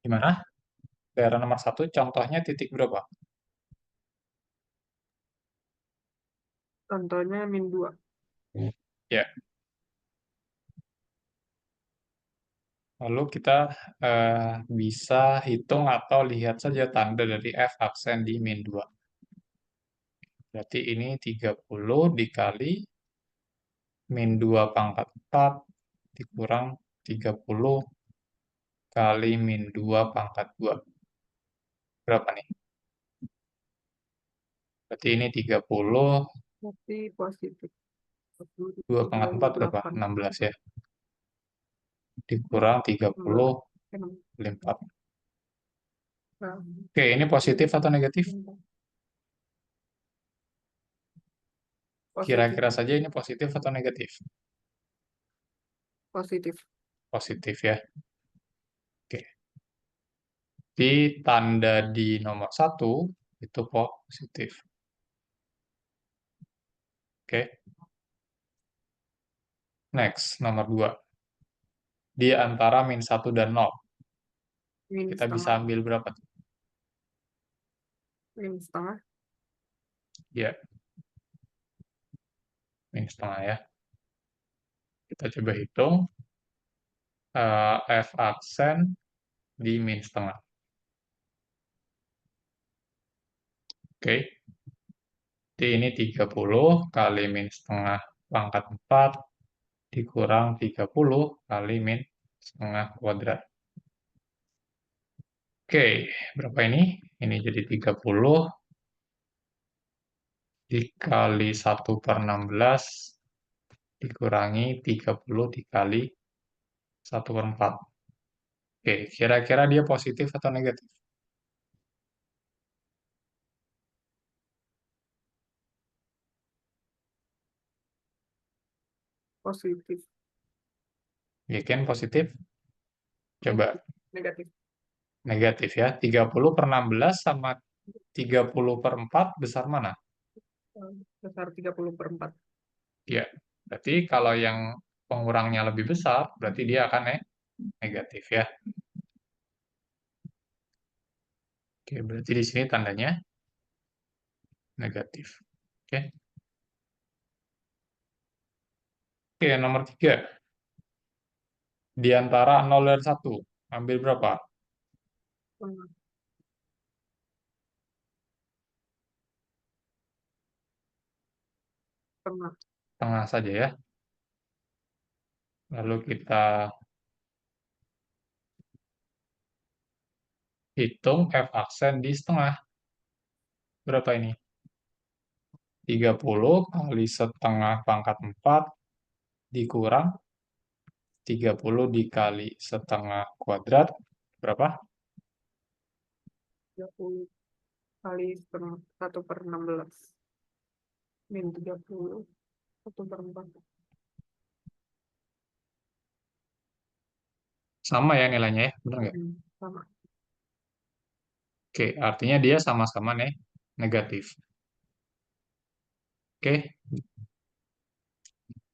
Gimana? Daerah nomor 1, contohnya titik berapa? Contohnya min 2. Ya, lalu kita bisa hitung atau lihat saja tanda dari F aksen di min 2. Berarti ini 30 dikali min 2 pangkat 4 dikurang 30 kali min 2 pangkat 2. Berapa nih? Berarti ini 30, Tapi positif. 2 pangkat 4 berapa? 8. 16 ya. Dikurang 30 Enam. kali 4. Nah, Oke, ini positif atau negatif? positif. Kira-kira saja ini positif atau negatif? Positif. Positif ya. Oke. Di tanda di nomor 1 itu positif. Oke. Next, nomor 2. Di antara min 1 dan 0. Min Kita bisa setengah. ambil berapa tuh? Min setengah. Ya, min setengah ya. Kita coba hitung F aksen di min setengah. Oke. Jadi ini 30 kali min setengah pangkat 4 dikurang 30 kali min setengah kuadrat. Oke, berapa ini? Ini jadi 30 dikali 1/16 dikurangi 30 dikali 1/4. Oke, kira-kira dia positif atau negatif? Positif. Yakin positif? Coba Negatif. negatif ya. 30/16 sama 30/4 besar mana? Besar 30/4. Ya, berarti kalau yang pengurangnya lebih besar, berarti dia akan negatif ya. Oke, berarti di sini tandanya negatif. Oke, oke nomor 3. Di antara 0 dan 1, ambil berapa? Tengah. Tengah. Tengah saja ya. Lalu kita hitung F aksen di setengah. Berapa ini? 30 kali setengah pangkat 4 dikurang 30 dikali setengah kuadrat. Berapa? 30 kali setengah 1/16. Min 30. 1/4. Sama ya nilainya ya, benar nggak? Sama. Oke, artinya dia sama-sama nih negatif. Oke,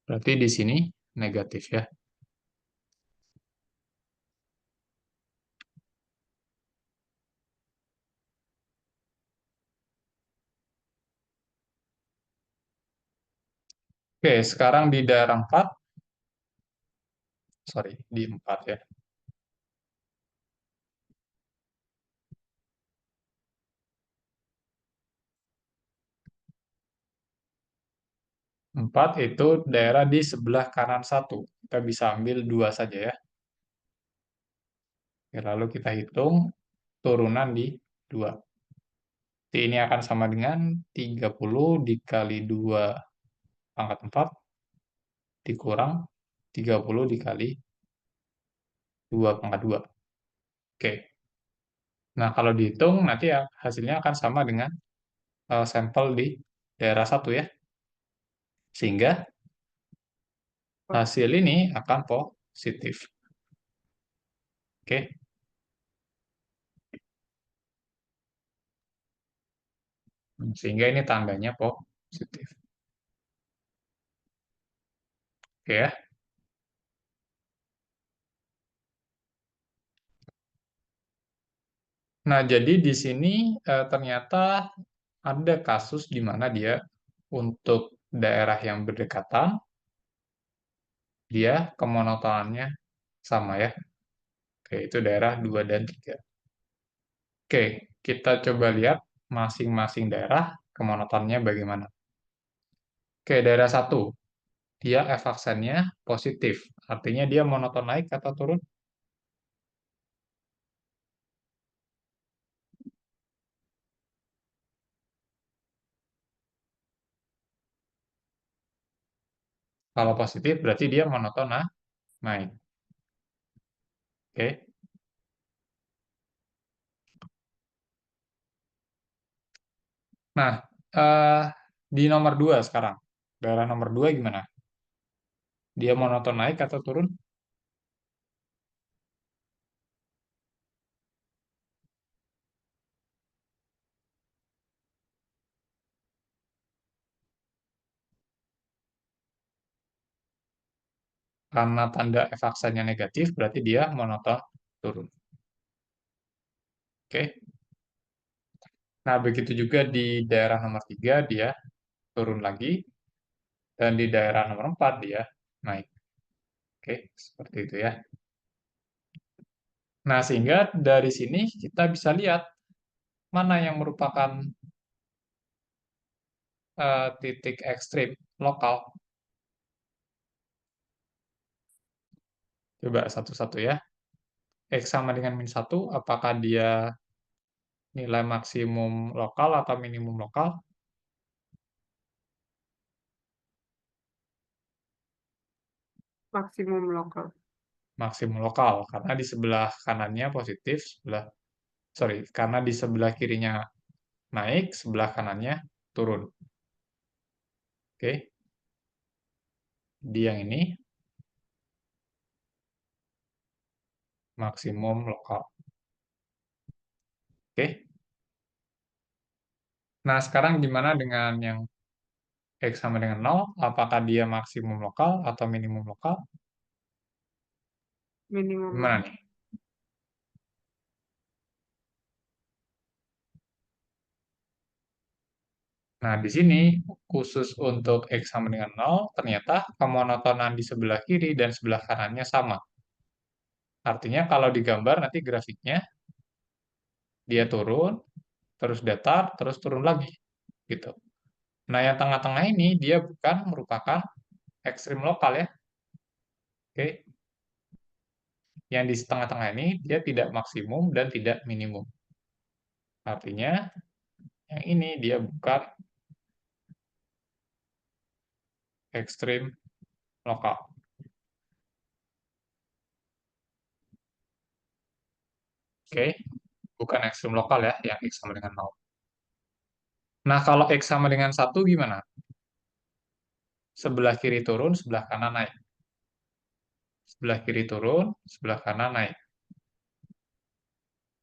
berarti di sini negatif ya. Oke, sekarang di daerah 4, sorry, di 4 ya. 4 itu daerah di sebelah kanan 1. Kita bisa ambil 2 saja ya. Oke, lalu kita hitung turunan di 2. Jadi ini akan sama dengan 30 dikali 2 pangkat 4 dikurang 30 dikali 2 pangkat 2. Oke. Nah, kalau dihitung nanti ya hasilnya akan sama dengan sampel di daerah 1 ya. Sehingga hasil ini akan positif. Oke. Sehingga ini tandanya positif. Oke ya. Nah, jadi di sini ternyata ada kasus di mana dia untuk daerah yang berdekatan, dia kemonotonannya sama ya. Oke, itu daerah 2 dan 3. Oke, kita coba lihat masing-masing daerah kemonotonnya bagaimana. Oke, daerah 1, dia F aksennya positif. Artinya dia monoton naik atau turun? Kalau positif berarti dia monoton naik. Oke. Nah, eh, di nomor 2 sekarang. Daerah nomor 2 gimana? Dia monoton naik atau turun? Karena tanda F aksennya negatif, berarti dia monoton turun. Oke. Nah, begitu juga di daerah nomor 3, dia turun lagi. Dan di daerah nomor 4, dia naik. Oke, seperti itu ya. Nah, sehingga dari sini kita bisa lihat mana yang merupakan titik ekstrim lokal. Coba satu-satu ya. X sama dengan min 1, apakah dia nilai maksimum lokal atau minimum lokal? Maksimum lokal. Maksimum lokal, karena di sebelah kanannya positif, karena di sebelah kirinya naik, sebelah kanannya turun. Oke, di yang ini maksimum lokal. Oke, nah sekarang gimana dengan yang X sama dengan 0? Apakah dia maksimum lokal atau minimum lokal? Minimum Gimana lokal. nih? Nah, di sini khusus untuk X sama dengan 0, ternyata kemonotonan di sebelah kiri dan sebelah kanannya sama. Artinya kalau digambar nanti grafiknya dia turun, terus datar, terus turun lagi gitu. Nah, yang tengah-tengah ini dia bukan merupakan ekstrim lokal ya. Oke. Yang di tengah-tengah ini dia tidak maksimum dan tidak minimum. Artinya yang ini dia bukan ekstrim lokal. Oke, bukan ekstrim lokal ya, yang X sama dengan 0. Nah, kalau X sama dengan 1 gimana? Sebelah kiri turun, sebelah kanan naik. Sebelah kiri turun, sebelah kanan naik.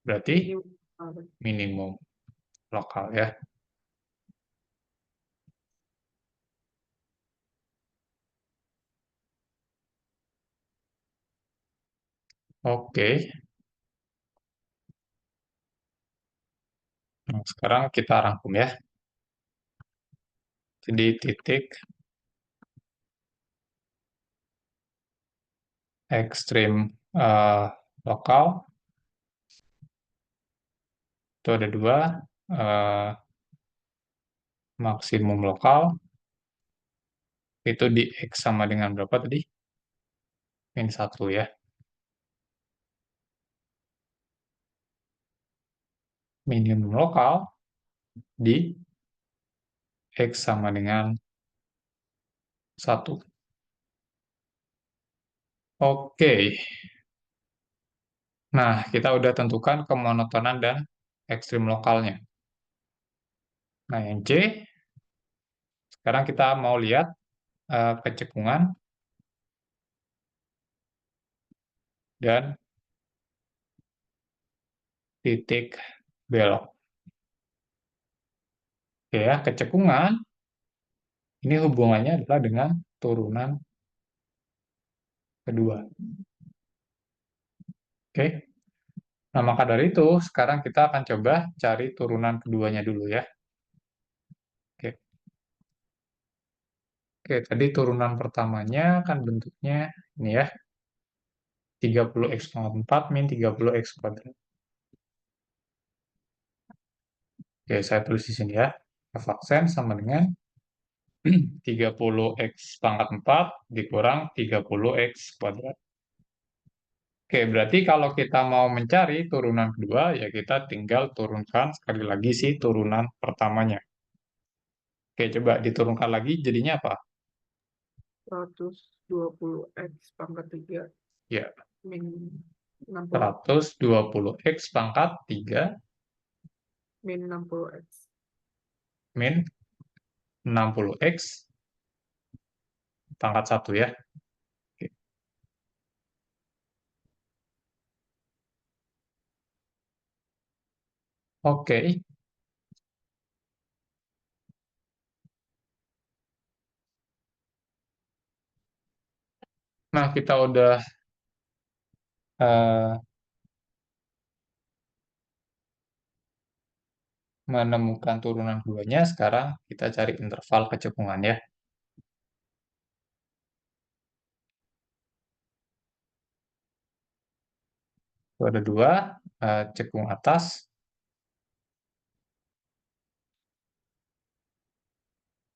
Berarti Ini minimum lokal ya. Oke, nah, sekarang kita rangkum ya. Jadi titik ekstrim lokal itu ada dua, eh, maksimum lokal itu di X sama dengan berapa tadi? Min 1 ya. Minimum lokal di X sama dengan 1. Oke, nah kita udah tentukan kemonotonan dan ekstrim lokalnya. Nah yang C, sekarang kita mau lihat kecekungan dan titik belok. Oke ya, kecekungan ini hubungannya adalah dengan turunan kedua. Oke, nah maka dari itu sekarang kita akan coba cari turunan keduanya dulu ya. Oke, Oke, tadi turunan pertamanya kan bentuknya ini ya, 30x pangkat 4 min 30x kuadrat. Oke, saya tulis di sini ya. F aksen sama dengan 30x pangkat 4 dikurang 30x kuadrat. Oke, berarti kalau kita mau mencari turunan kedua, ya kita tinggal turunkan sekali lagi sih turunan pertamanya. Oke, coba diturunkan lagi, jadinya apa? 120x pangkat 3 Ya, min 60 120x pangkat 3 min 60x. min 60x pangkat 1 ya. Oke. Oke, nah kita udah eh, menemukan turunan keduanya, sekarang kita cari interval kecekungan ya. Itu ada dua, cekung atas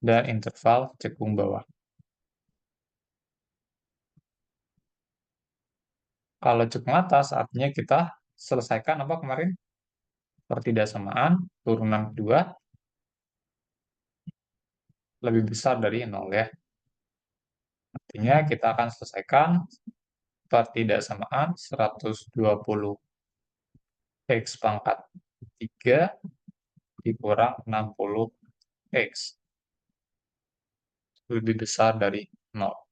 dan interval cekung bawah. Kalau cekung atas artinya kita selesaikan apa kemarin? Pertidaksamaan turunan kedua lebih besar dari 0 ya. Artinya kita akan selesaikan pertidaksamaan 120x pangkat 3 dikurang 60x lebih besar dari 0.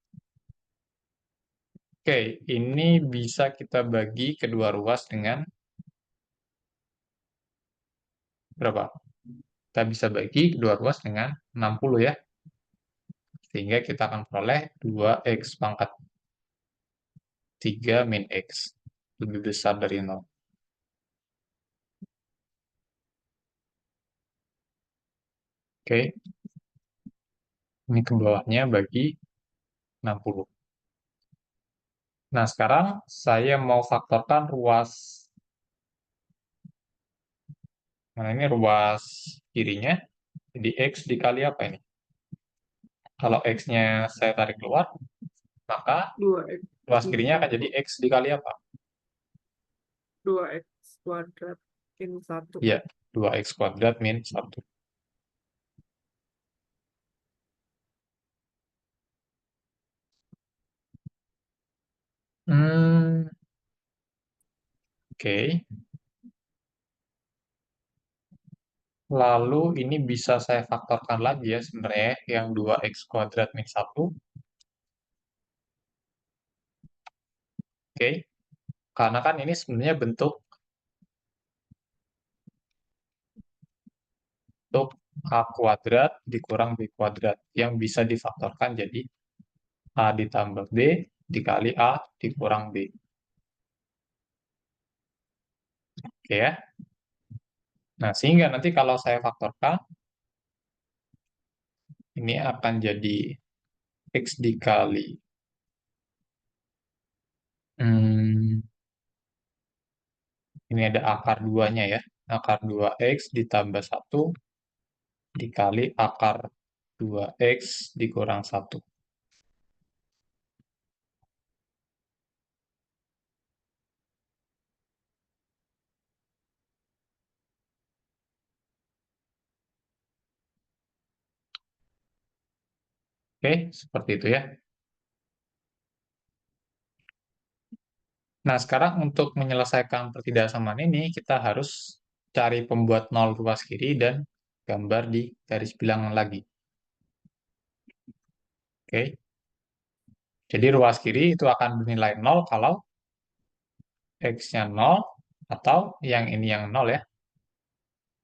Oke, ini bisa kita bagi kedua ruas dengan berapa? Kita bisa bagi kedua ruas dengan 60 ya. Sehingga kita akan peroleh 2x pangkat 3 min x lebih besar dari 0. Oke, ini ke bawahnya bagi 60. Nah, sekarang saya mau faktorkan ruas. Nah, ini ruas kirinya. Jadi X dikali apa ini? Kalau X-nya saya tarik keluar, maka 2x ruas min kirinya akan jadi 1. X dikali apa? 2x kuadrat min 1. Ya, 2X kuadrat min 1. Hmm, oke. Lalu ini bisa saya faktorkan lagi ya sebenarnya yang 2X kuadrat min 1. Oke. Karena kan ini sebenarnya bentuk A kuadrat dikurang B kuadrat yang bisa difaktorkan jadi A ditambah B dikali A dikurang B. Oke ya. Nah, sehingga nanti kalau saya faktorkan, ini akan jadi X dikali. Hmm, ini ada akar 2-nya ya. Akar 2X ditambah 1 dikali akar 2X dikurang 1. Oke, seperti itu ya. Nah, sekarang untuk menyelesaikan pertidaksamaan ini, kita harus cari pembuat nol ruas kiri dan gambar di garis bilangan lagi. Oke, jadi ruas kiri itu akan bernilai 0 kalau X-nya 0, atau yang ini yang 0 ya,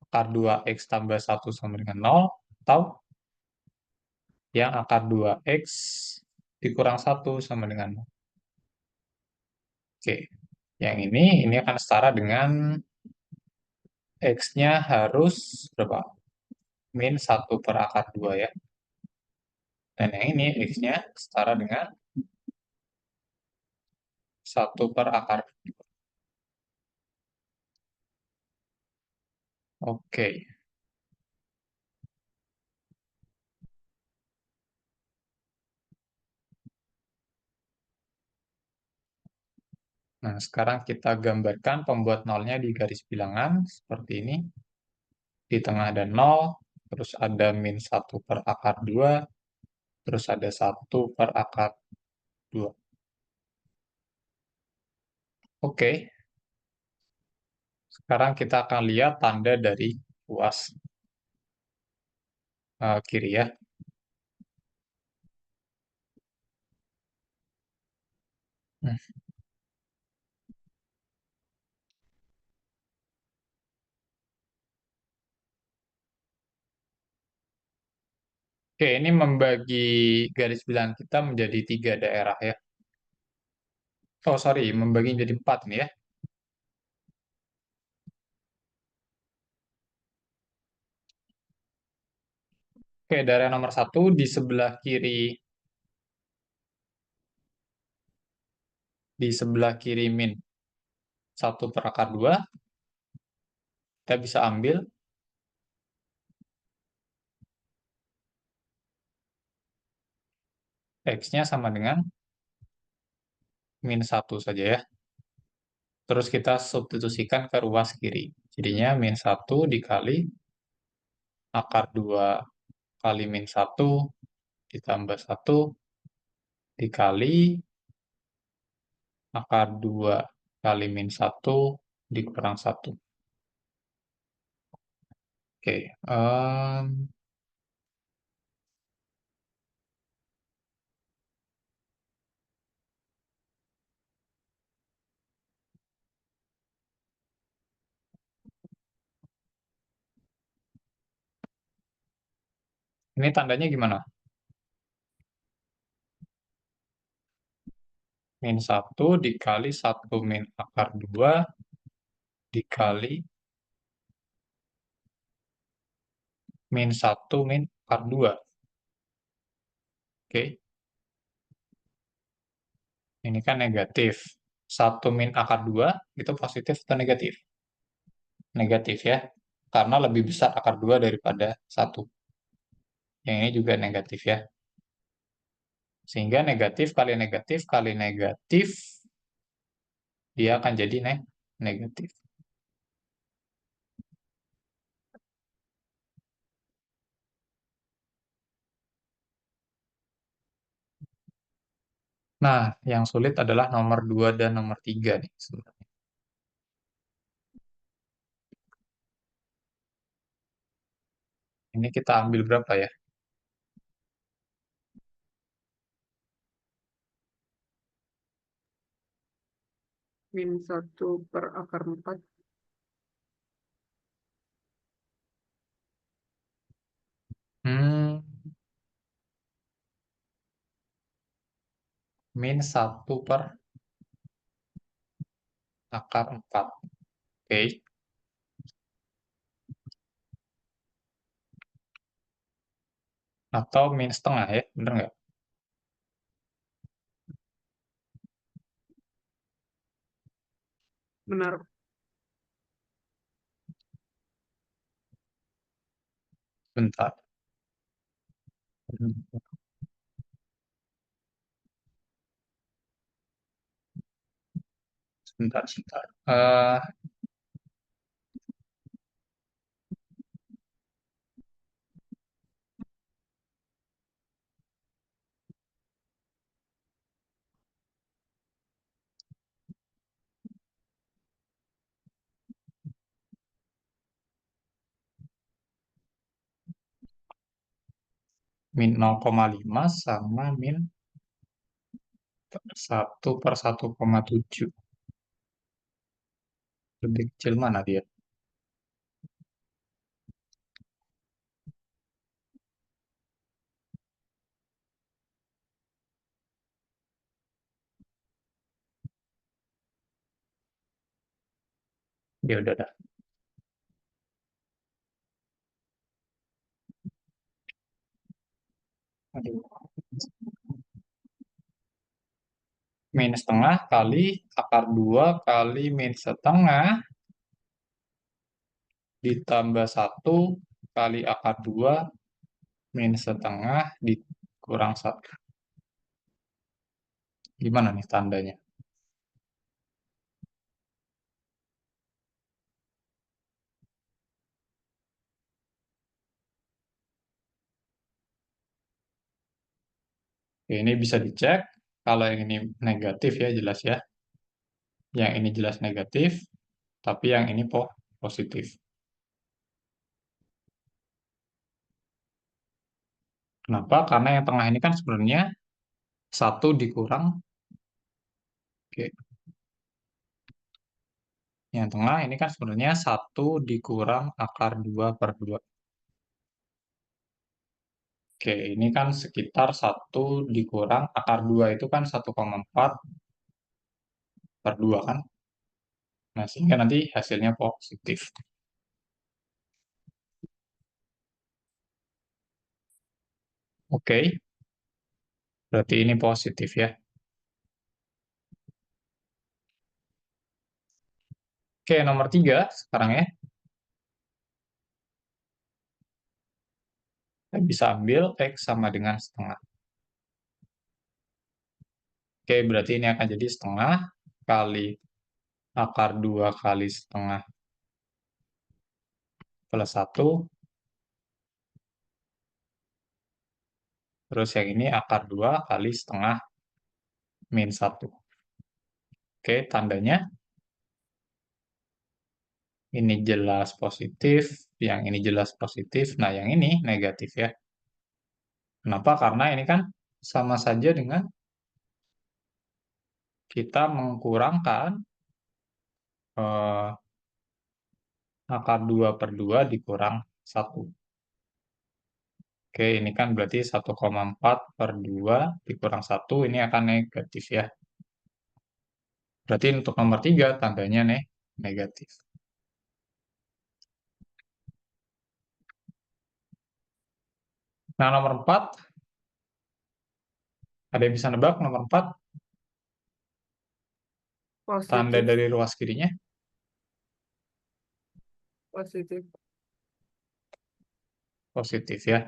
akar 2X tambah 1 sama dengan 0, atau yang akar 2X dikurang 1 sama dengan 0. Oke, yang ini akan setara dengan X-nya harus berapa? Min 1 per akar 2 ya. Dan yang ini X-nya setara dengan 1 per akar 2. Oke, nah sekarang kita gambarkan pembuat nolnya di garis bilangan seperti ini. Di tengah ada 0, terus ada min 1 per akar 2, terus ada 1 per akar 2. Oke, sekarang kita akan lihat tanda dari ruas kiri ya. Hmm. Oke, ini membagi garis bilangan kita menjadi 3 daerah ya. Oh, sorry, membagi menjadi 4 nih ya. Oke, daerah nomor 1 di sebelah kiri min 1 per akar 2, kita bisa ambil X-nya sama dengan min 1 saja ya. Terus kita substitusikan ke ruas kiri. Jadinya min 1 dikali akar 2 kali min 1 ditambah 1 dikali akar 2 kali min 1 dikurang 1. Oke, ini tandanya gimana? Min 1 dikali 1 min akar 2 dikali min 1 min akar 2. Oke, Ini kan negatif. 1 min akar 2 itu positif atau negatif? Negatif ya. Karena lebih besar akar 2 daripada 1. Yang ini juga negatif ya. Sehingga negatif kali negatif, dia akan jadi negatif. Nah, yang sulit adalah nomor 2 dan nomor 3 nih sebenarnya. Ini kita ambil berapa ya? Min 1 per akar 4. Hmm, min 1 per akar 4. Oke. Atau min setengah ya, bener nggak? Benar. Bentar. Sebentar, sebentar. Min 0,5 sama min 1 per 1,7. Lebih kecil mana dia? Dia udah dah. Aduh. Min setengah kali akar 2 kali min setengah ditambah 1 kali akar 2 min setengah dikurang 1. Gimana nih tandanya? Oke, ini bisa dicek. Kalau yang ini negatif ya jelas ya. Yang ini jelas negatif, tapi yang ini positif. Kenapa? Karena yang tengah ini kan sebenarnya 1 dikurang, oke, yang tengah ini kan sebenarnya 1 dikurang akar 2 per 2. Oke, ini kan sekitar 1 dikurang akar 2 itu kan 1,4 per 2 kan. Nah, sehingga nanti hasilnya positif. Oke, berarti ini positif ya. Oke, nomor 3 sekarang ya. Kita bisa ambil X sama dengan setengah. Oke, berarti ini akan jadi setengah kali akar 2 kali setengah plus 1. Terus yang ini akar 2 kali setengah min 1. Oke, tandanya ini jelas positif, yang ini jelas positif, nah yang ini negatif ya. Kenapa? Karena ini kan sama saja dengan kita mengkurangkan akar 2 per 2 dikurang 1. Oke, ini kan berarti 1,4 per 2 dikurang 1, ini akan negatif ya. Berarti untuk nomor 3 tandanya negatif. Nah, nomor 4, ada yang bisa nebak nomor 4? Tanda Positif. dari ruas kirinya Positif. positif ya.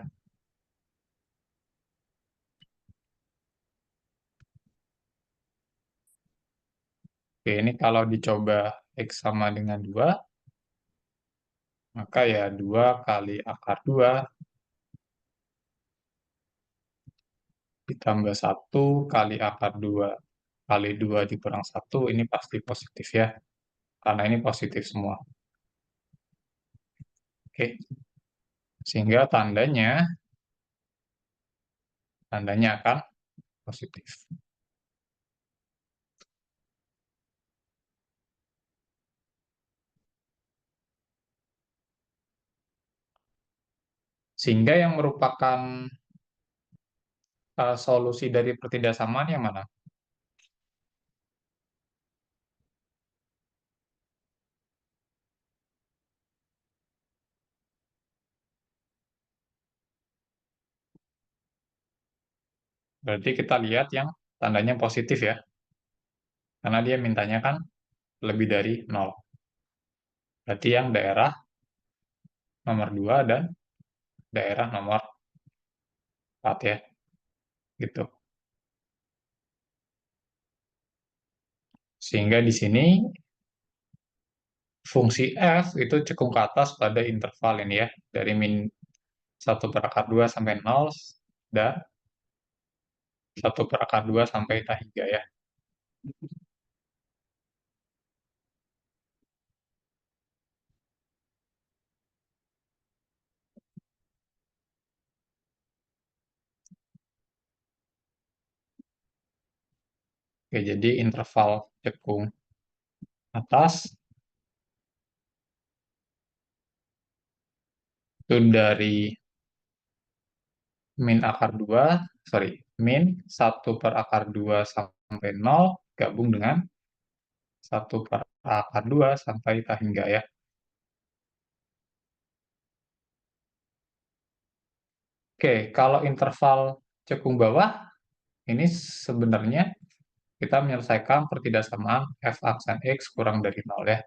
Oke, ini kalau dicoba X sama dengan 2, maka ya 2 kali akar 2 ditambah 1 kali akar 2 kali 2 dikurang 1, ini pasti positif ya. Karena ini positif semua. Oke, sehingga tandanya akan positif. Sehingga yang merupakan solusi dari pertidaksamaan yang mana? Berarti kita lihat yang tandanya positif ya. Karena dia mintanya kan lebih dari 0. Berarti yang daerah nomor 2 dan daerah nomor 4 ya. Gitu. Sehingga di sini fungsi f itu cekung ke atas pada interval ini ya. Dari min 1/2 sampai 0 dan 1/2 sampai tak 3 ya. Oke, jadi interval cekung atas itu dari min akar 2, sorry, min 1/2 sampai 0 gabung dengan 1/2 sampai tak hingga ya. Oke, kalau interval cekung bawah, ini sebenarnya kita menyelesaikan pertidaksamaan f aksen x kurang dari 0 ya.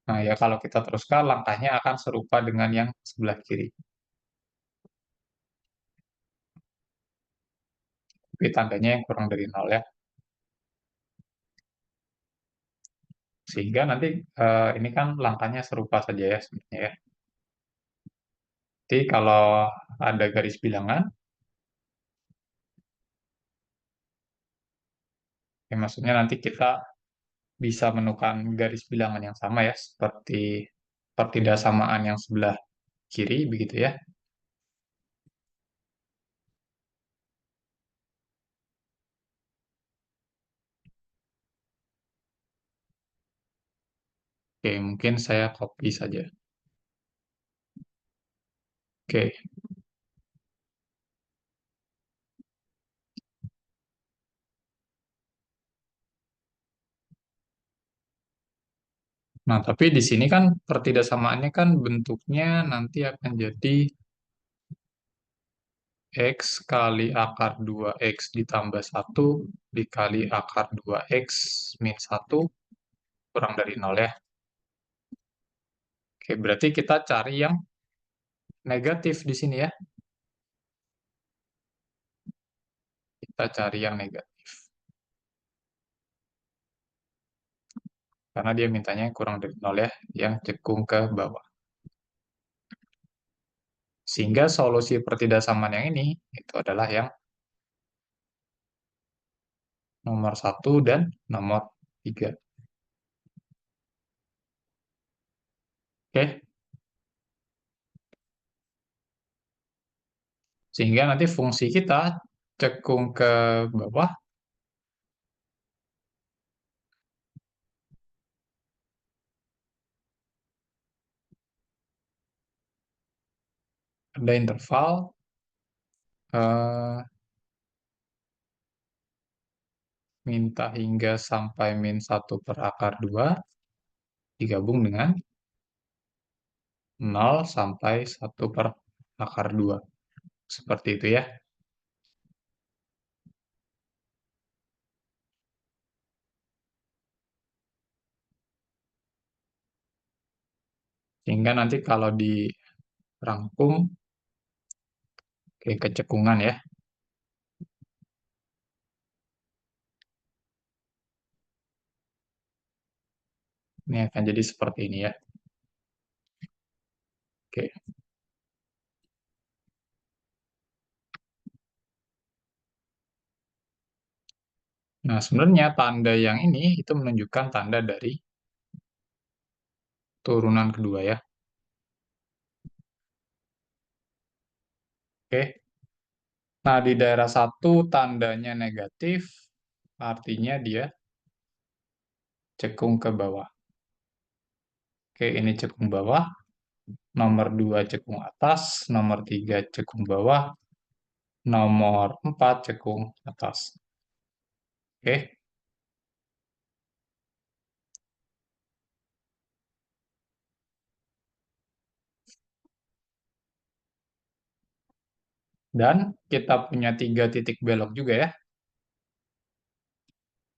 Nah ya kalau kita teruskan, langkahnya akan serupa dengan yang sebelah kiri. Tapi tandanya yang kurang dari 0 ya. Sehingga nanti ini kan langkahnya serupa saja ya sebenarnya ya. Jadi kalau ada garis bilangan, ya maksudnya nanti kita bisa menemukan garis bilangan yang sama ya, seperti pertidaksamaan yang sebelah kiri, begitu ya. Oke, mungkin saya copy saja. Oke, nah tapi di sini kan pertidaksamaannya kan bentuknya nanti akan jadi X kali akar 2X ditambah 1 dikali akar 2X min 1 kurang dari 0 ya. Oke, berarti kita cari yang negatif di sini ya. Kita cari yang negatif. Karena dia mintanya kurang dari 0 ya, yang cekung ke bawah. Sehingga solusi pertidaksamaan yang ini, itu adalah yang nomor 1 dan nomor 3. Oke, sehingga nanti fungsi kita cekung ke bawah ada interval eh, minta hingga sampai min 1/2 digabung dengan 0 sampai 1/2. Seperti itu ya. Sehingga nanti kalau dirangkum ke kecekungan ya, ini akan jadi seperti ini ya. Oke. Nah, sebenarnya tanda yang ini itu menunjukkan tanda dari turunan kedua ya. Oke. Nah, di daerah satu tandanya negatif, artinya dia cekung ke bawah. Oke, ini cekung bawah. Nomor 2 cekung atas, nomor 3 cekung bawah, nomor 4 cekung atas. Oke. Dan kita punya 3 titik belok juga ya.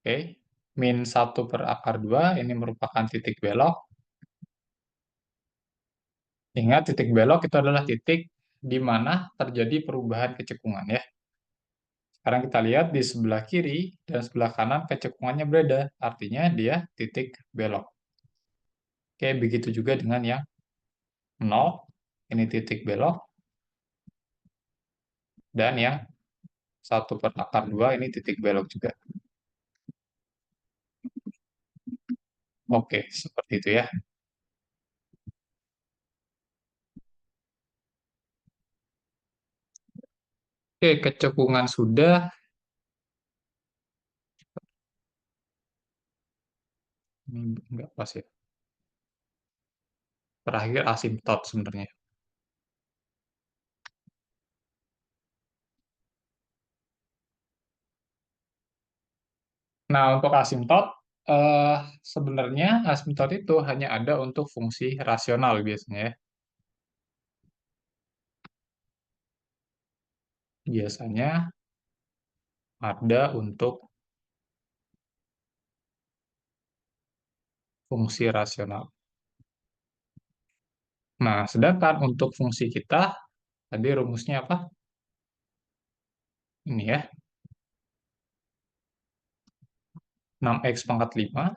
Oke. Min 1 per akar 2 ini merupakan titik belok. Ingat, titik belok itu adalah titik di mana terjadi perubahan kecekungan ya. Sekarang kita lihat di sebelah kiri dan sebelah kanan kecekungannya berbeda. Artinya dia titik belok. Oke, begitu juga dengan yang 0. Ini titik belok. Dan yang 1 per akar 2 ini titik belok juga. Oke, seperti itu ya. Oke, kecekungan sudah. Ini enggak pas ya. Terakhir asimtot sebenarnya. Nah, untuk asimtot, eh, sebenarnya asimtot itu hanya ada untuk fungsi rasional biasanya ya. Biasanya ada untuk fungsi rasional. Nah, sedangkan untuk fungsi kita, tadi rumusnya apa? Ini ya, 6x pangkat 5.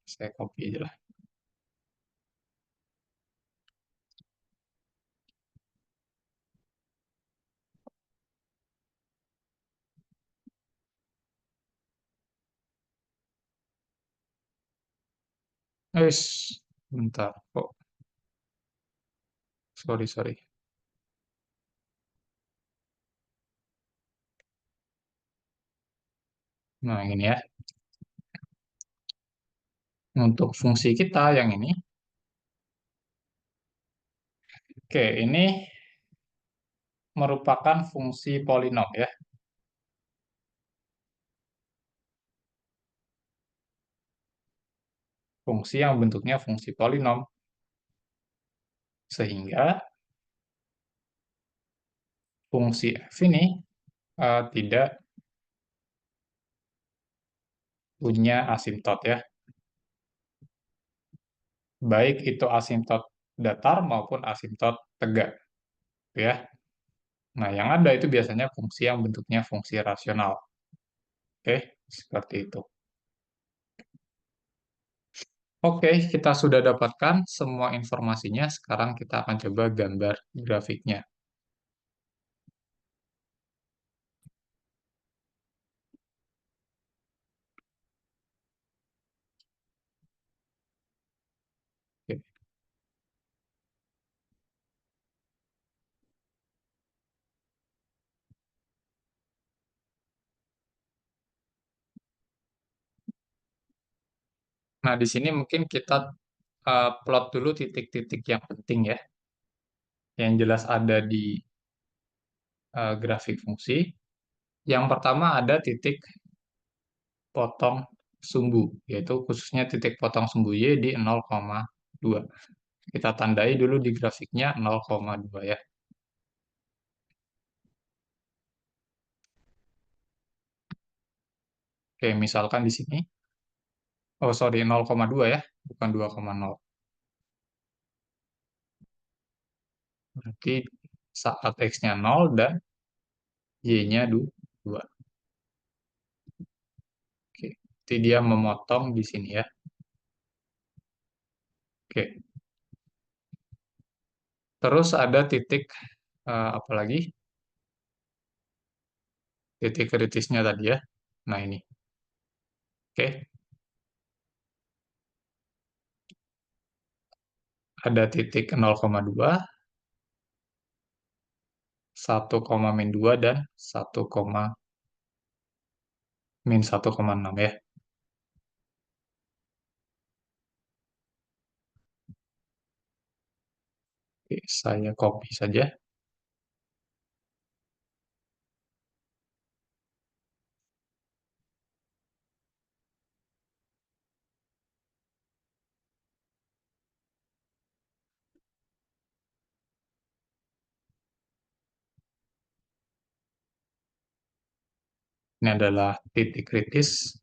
Saya copy aja lah. Bentar. Oh, sorry, sorry. Nah, ini ya. Untuk fungsi kita yang ini. Oke, ini merupakan fungsi polinom ya. Fungsi yang bentuknya fungsi polinom. Sehingga fungsi f ini tidak punya asimtot ya. Baik itu asimtot datar maupun asimtot tegak. Ya. Nah, yang ada itu biasanya fungsi yang bentuknya fungsi rasional. Oke, seperti itu. Oke, kita sudah dapatkan semua informasinya. Sekarang kita akan coba gambar grafiknya. Oke. Nah, di sini mungkin kita plot dulu titik-titik yang penting ya. Yang jelas ada di grafik fungsi. Yang pertama ada titik potong sumbu, yaitu khususnya titik potong sumbu Y di 0,2. Kita tandai dulu di grafiknya 0,2 ya. Oke, misalkan di sini. Oh, sorry, 0,2 ya, bukan 2,0. Berarti saat X-nya 0 dan Y-nya 2. Oke. Jadi dia memotong di sini ya. Oke. Terus ada titik apa lagi? Titik kritisnya tadi ya. Nah ini. Oke. Ada titik 0,2, 1,-2 dan 1,-1,6 ya. Oke, saya copy saja. Ini adalah titik kritis.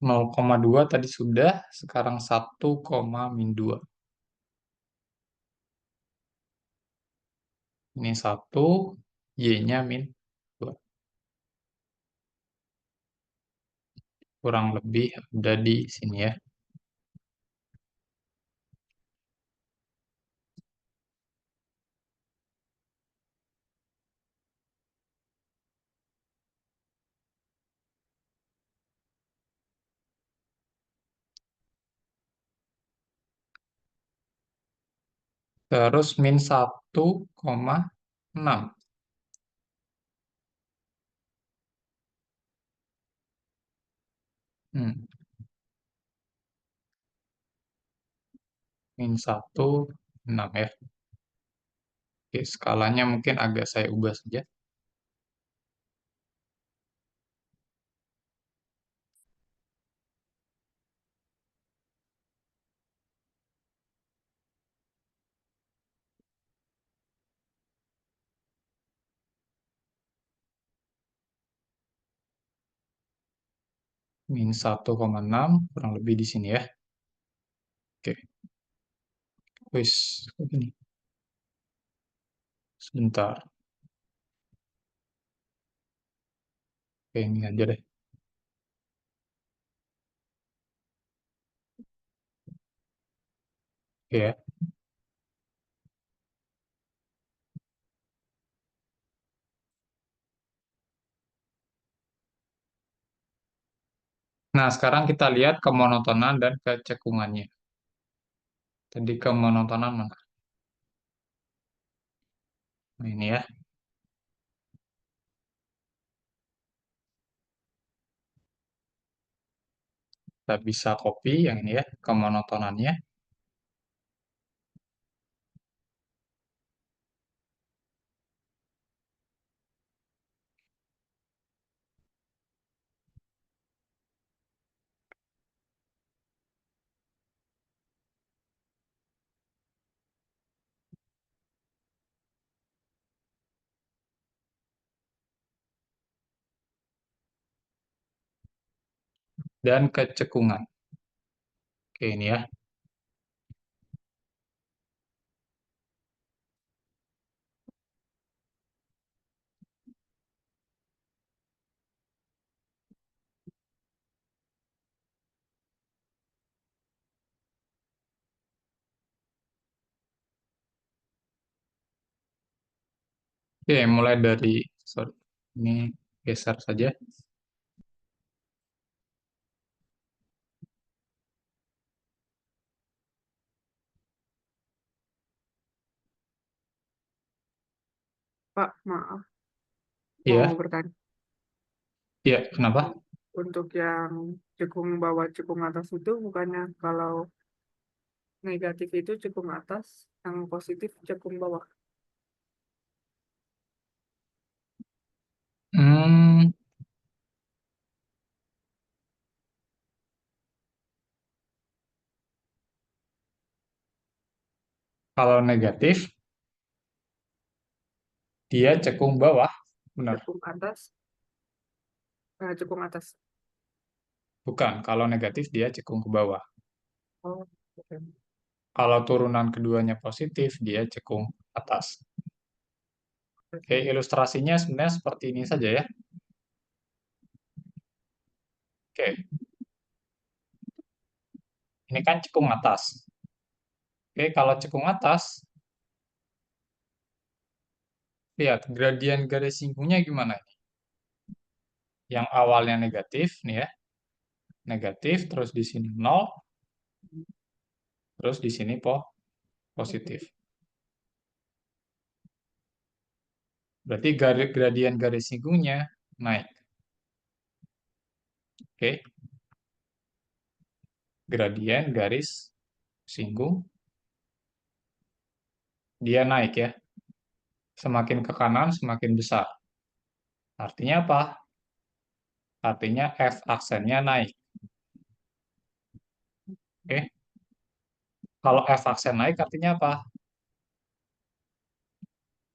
0,2 tadi sudah, sekarang 1,-2. Ini 1, Y-nya -2. Kurang lebih ada di sini ya. Terus -1,6. Hmm. -1,6 ya. Oke, skalanya mungkin agak saya ubah saja. -1,6 kurang lebih di sini ya. Oke, wis ini sebentar. Oke, ini aja deh. Oke ya. Nah, sekarang kita lihat kemonotonan dan kecekungannya. Tadi kemonotonan mana? Nah, ini ya. Kita bisa copy yang ini ya, kemonotonannya. Dan kecekungan. Oke, ini ya. Oke, mulai dari, sorry, ini geser saja. Pak, maaf, mau Iya, bertanya. iya, kenapa? Untuk yang cekung bawah, cekung atas itu bukannya kalau negatif itu cekung atas, yang positif cekung bawah. Hmm, kalau negatif, Dia cekung bawah. Benar. cekung atas, cekung atas. Bukan. Kalau negatif dia cekung ke bawah. Oh, oke. Kalau turunan keduanya positif, dia cekung atas. Oke, Oke. ilustrasinya sebenarnya seperti ini saja ya. Oke, ini kan cekung atas. Oke, kalau cekung atas, lihat gradien garis singgungnya gimana ini. Yang awalnya negatif nih ya, negatif, terus di sini 0, terus di sini Oke. positif. Berarti gradien garis singgungnya naik. Oke, gradien garis singgung dia naik ya. Semakin ke kanan semakin besar. Artinya apa? Artinya F aksennya naik. Oke. Kalau F aksen naik artinya apa?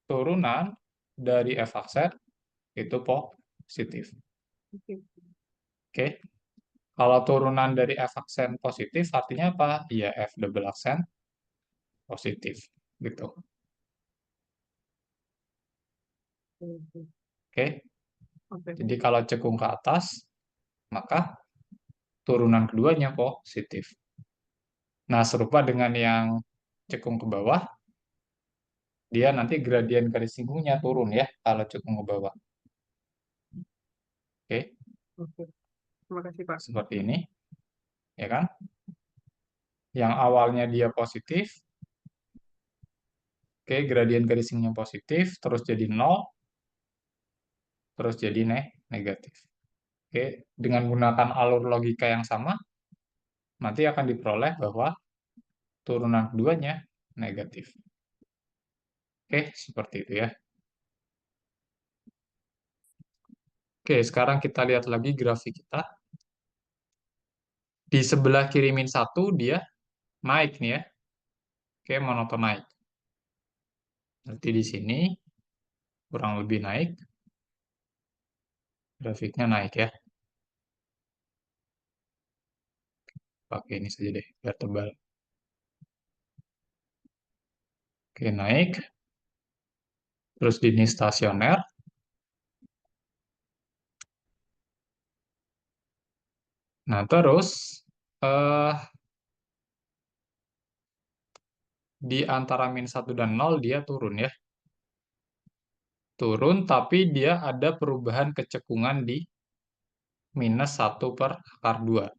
Turunan dari F aksen itu positif. Oke. Oke. Kalau turunan dari F aksen positif artinya apa? Ya F double aksen positif gitu. Oke. Oke. Oke. Jadi kalau cekung ke atas, maka turunan keduanya positif. Nah, serupa dengan yang cekung ke bawah, dia nanti gradien garis singgungnya turun ya kalau cekung ke bawah. Oke, Oke. Terima kasih, Pak. seperti ini, ya kan? Yang awalnya dia positif, oke, gradien garis singgungnya positif, terus jadi 0, terus jadi negatif. Oke, dengan menggunakan alur logika yang sama, nanti akan diperoleh bahwa turunan keduanya negatif. Oke, seperti itu ya. Oke, sekarang kita lihat lagi grafik kita. Di sebelah kiri min 1 dia naik nih ya. Oke, monoton naik. Nanti di sini kurang lebih naik. Grafiknya naik ya. Pakai ini saja deh, biar tebal. Oke, naik. Terus di ini stasioner. Nah, terus eh, di antara min 1 dan 0 dia turun ya. Turun, tapi dia ada perubahan kecekungan di -1/2.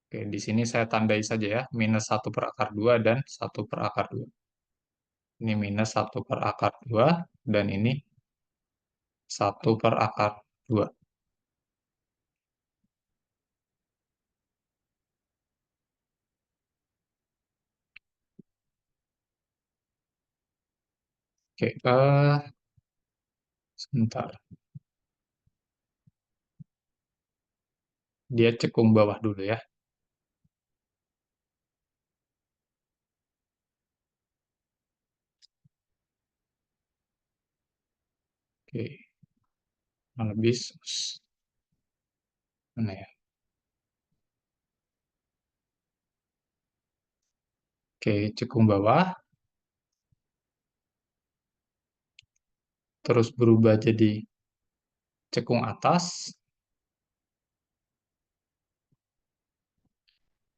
Oke, di sini saya tandai saja ya, -1/2 dan 1/2. Ini -1/2 dan ini 1/2. Oke, sebentar. Dia cekung bawah dulu ya. Oke, lebih mana ya? Oke, cekung bawah, terus berubah jadi cekung atas.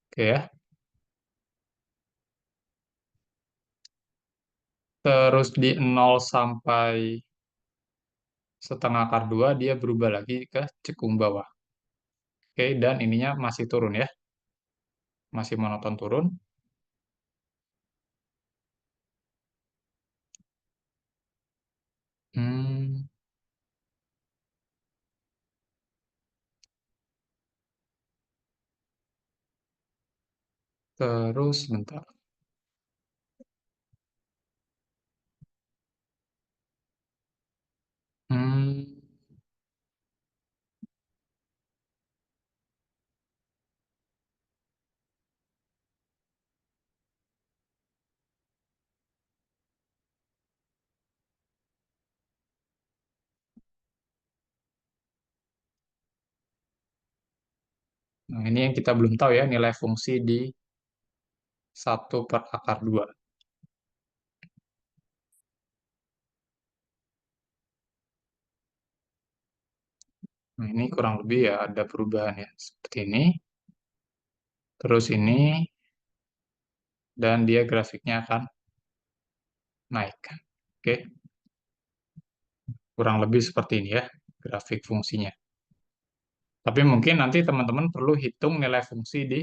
Oke ya. Terus di 0 sampai setengah akar 2 dia berubah lagi ke cekung bawah. Oke, dan ininya masih turun ya. Masih monoton turun. Hmm, terus bentar. Hmm, Nah, ini yang kita belum tahu ya, nilai fungsi di 1/2. Nah, ini kurang lebih ya ada perubahan ya, seperti ini. Terus ini, dan dia grafiknya akan naik. Oke, kurang lebih seperti ini ya, grafik fungsinya. Tapi mungkin nanti teman-teman perlu hitung nilai fungsi di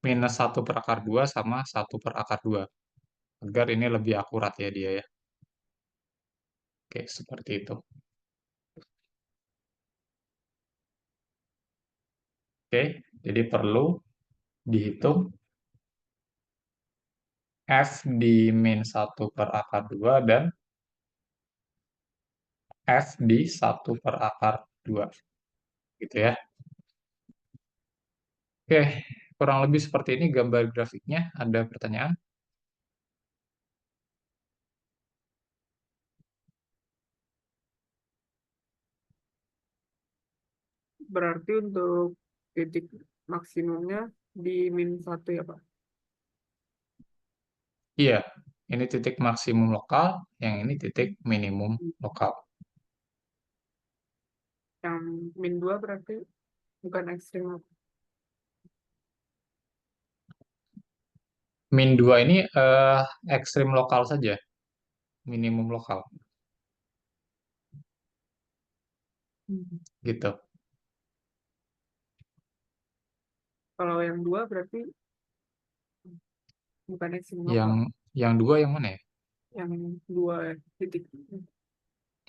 -1/2 sama 1/2, agar ini lebih akurat ya dia ya. Oke, seperti itu. Oke, jadi perlu dihitung F di -1/2 dan F di 1/2. Gitu ya. Oke, kurang lebih seperti ini gambar grafiknya. Ada pertanyaan? Berarti untuk titik maksimumnya di -1 ya, Pak? Iya, ini titik maksimum lokal, yang ini titik minimum lokal. Yang -2 berarti bukan ekstrim, apa? -2 ini ekstrim lokal saja, minimum lokal, Hmm. gitu. Kalau yang 2 berarti bukan ekstrim Yang lokal. yang dua yang mana ya? Yang 2 titik.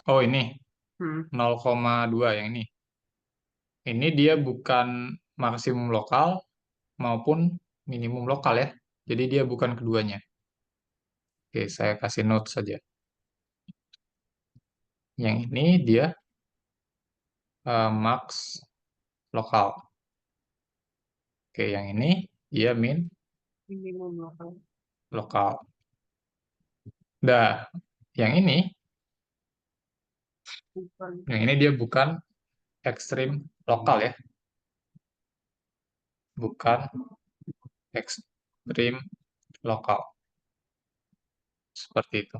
Oh ini Hmm. 0,2 yang ini. Ini dia bukan maksimum lokal maupun minimum lokal ya. Jadi dia bukan keduanya. Oke, saya kasih note saja. Yang ini dia max lokal. Oke, yang ini dia min Minimum lokal. lokal. Dah, yang ini, Bukan. dia bukan ekstrim lokal ya, bukan ekstrim lokal. Seperti itu.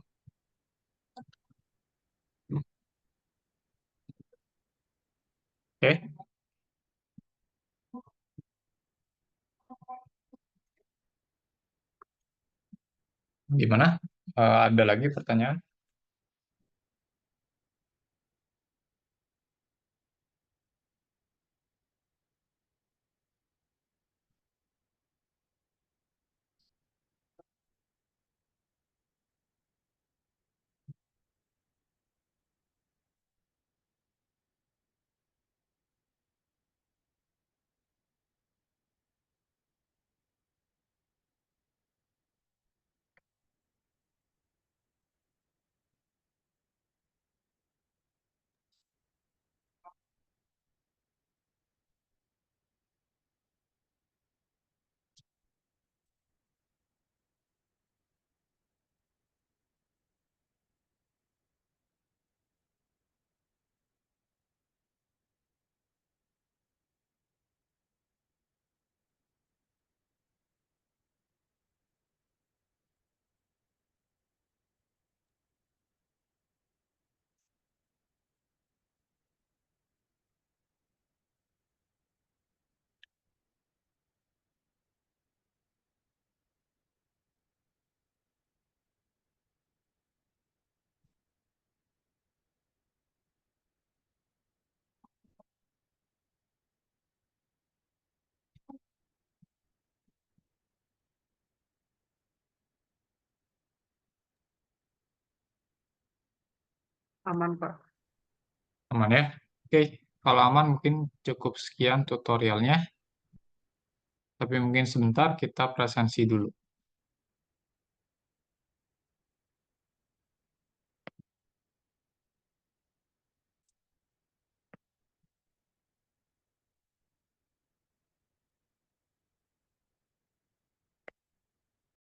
Oke, gimana? Ada lagi pertanyaan? Aman, Pak. Aman ya? Oke, kalau aman mungkin cukup sekian tutorialnya. Tapi mungkin sebentar kita presensi dulu.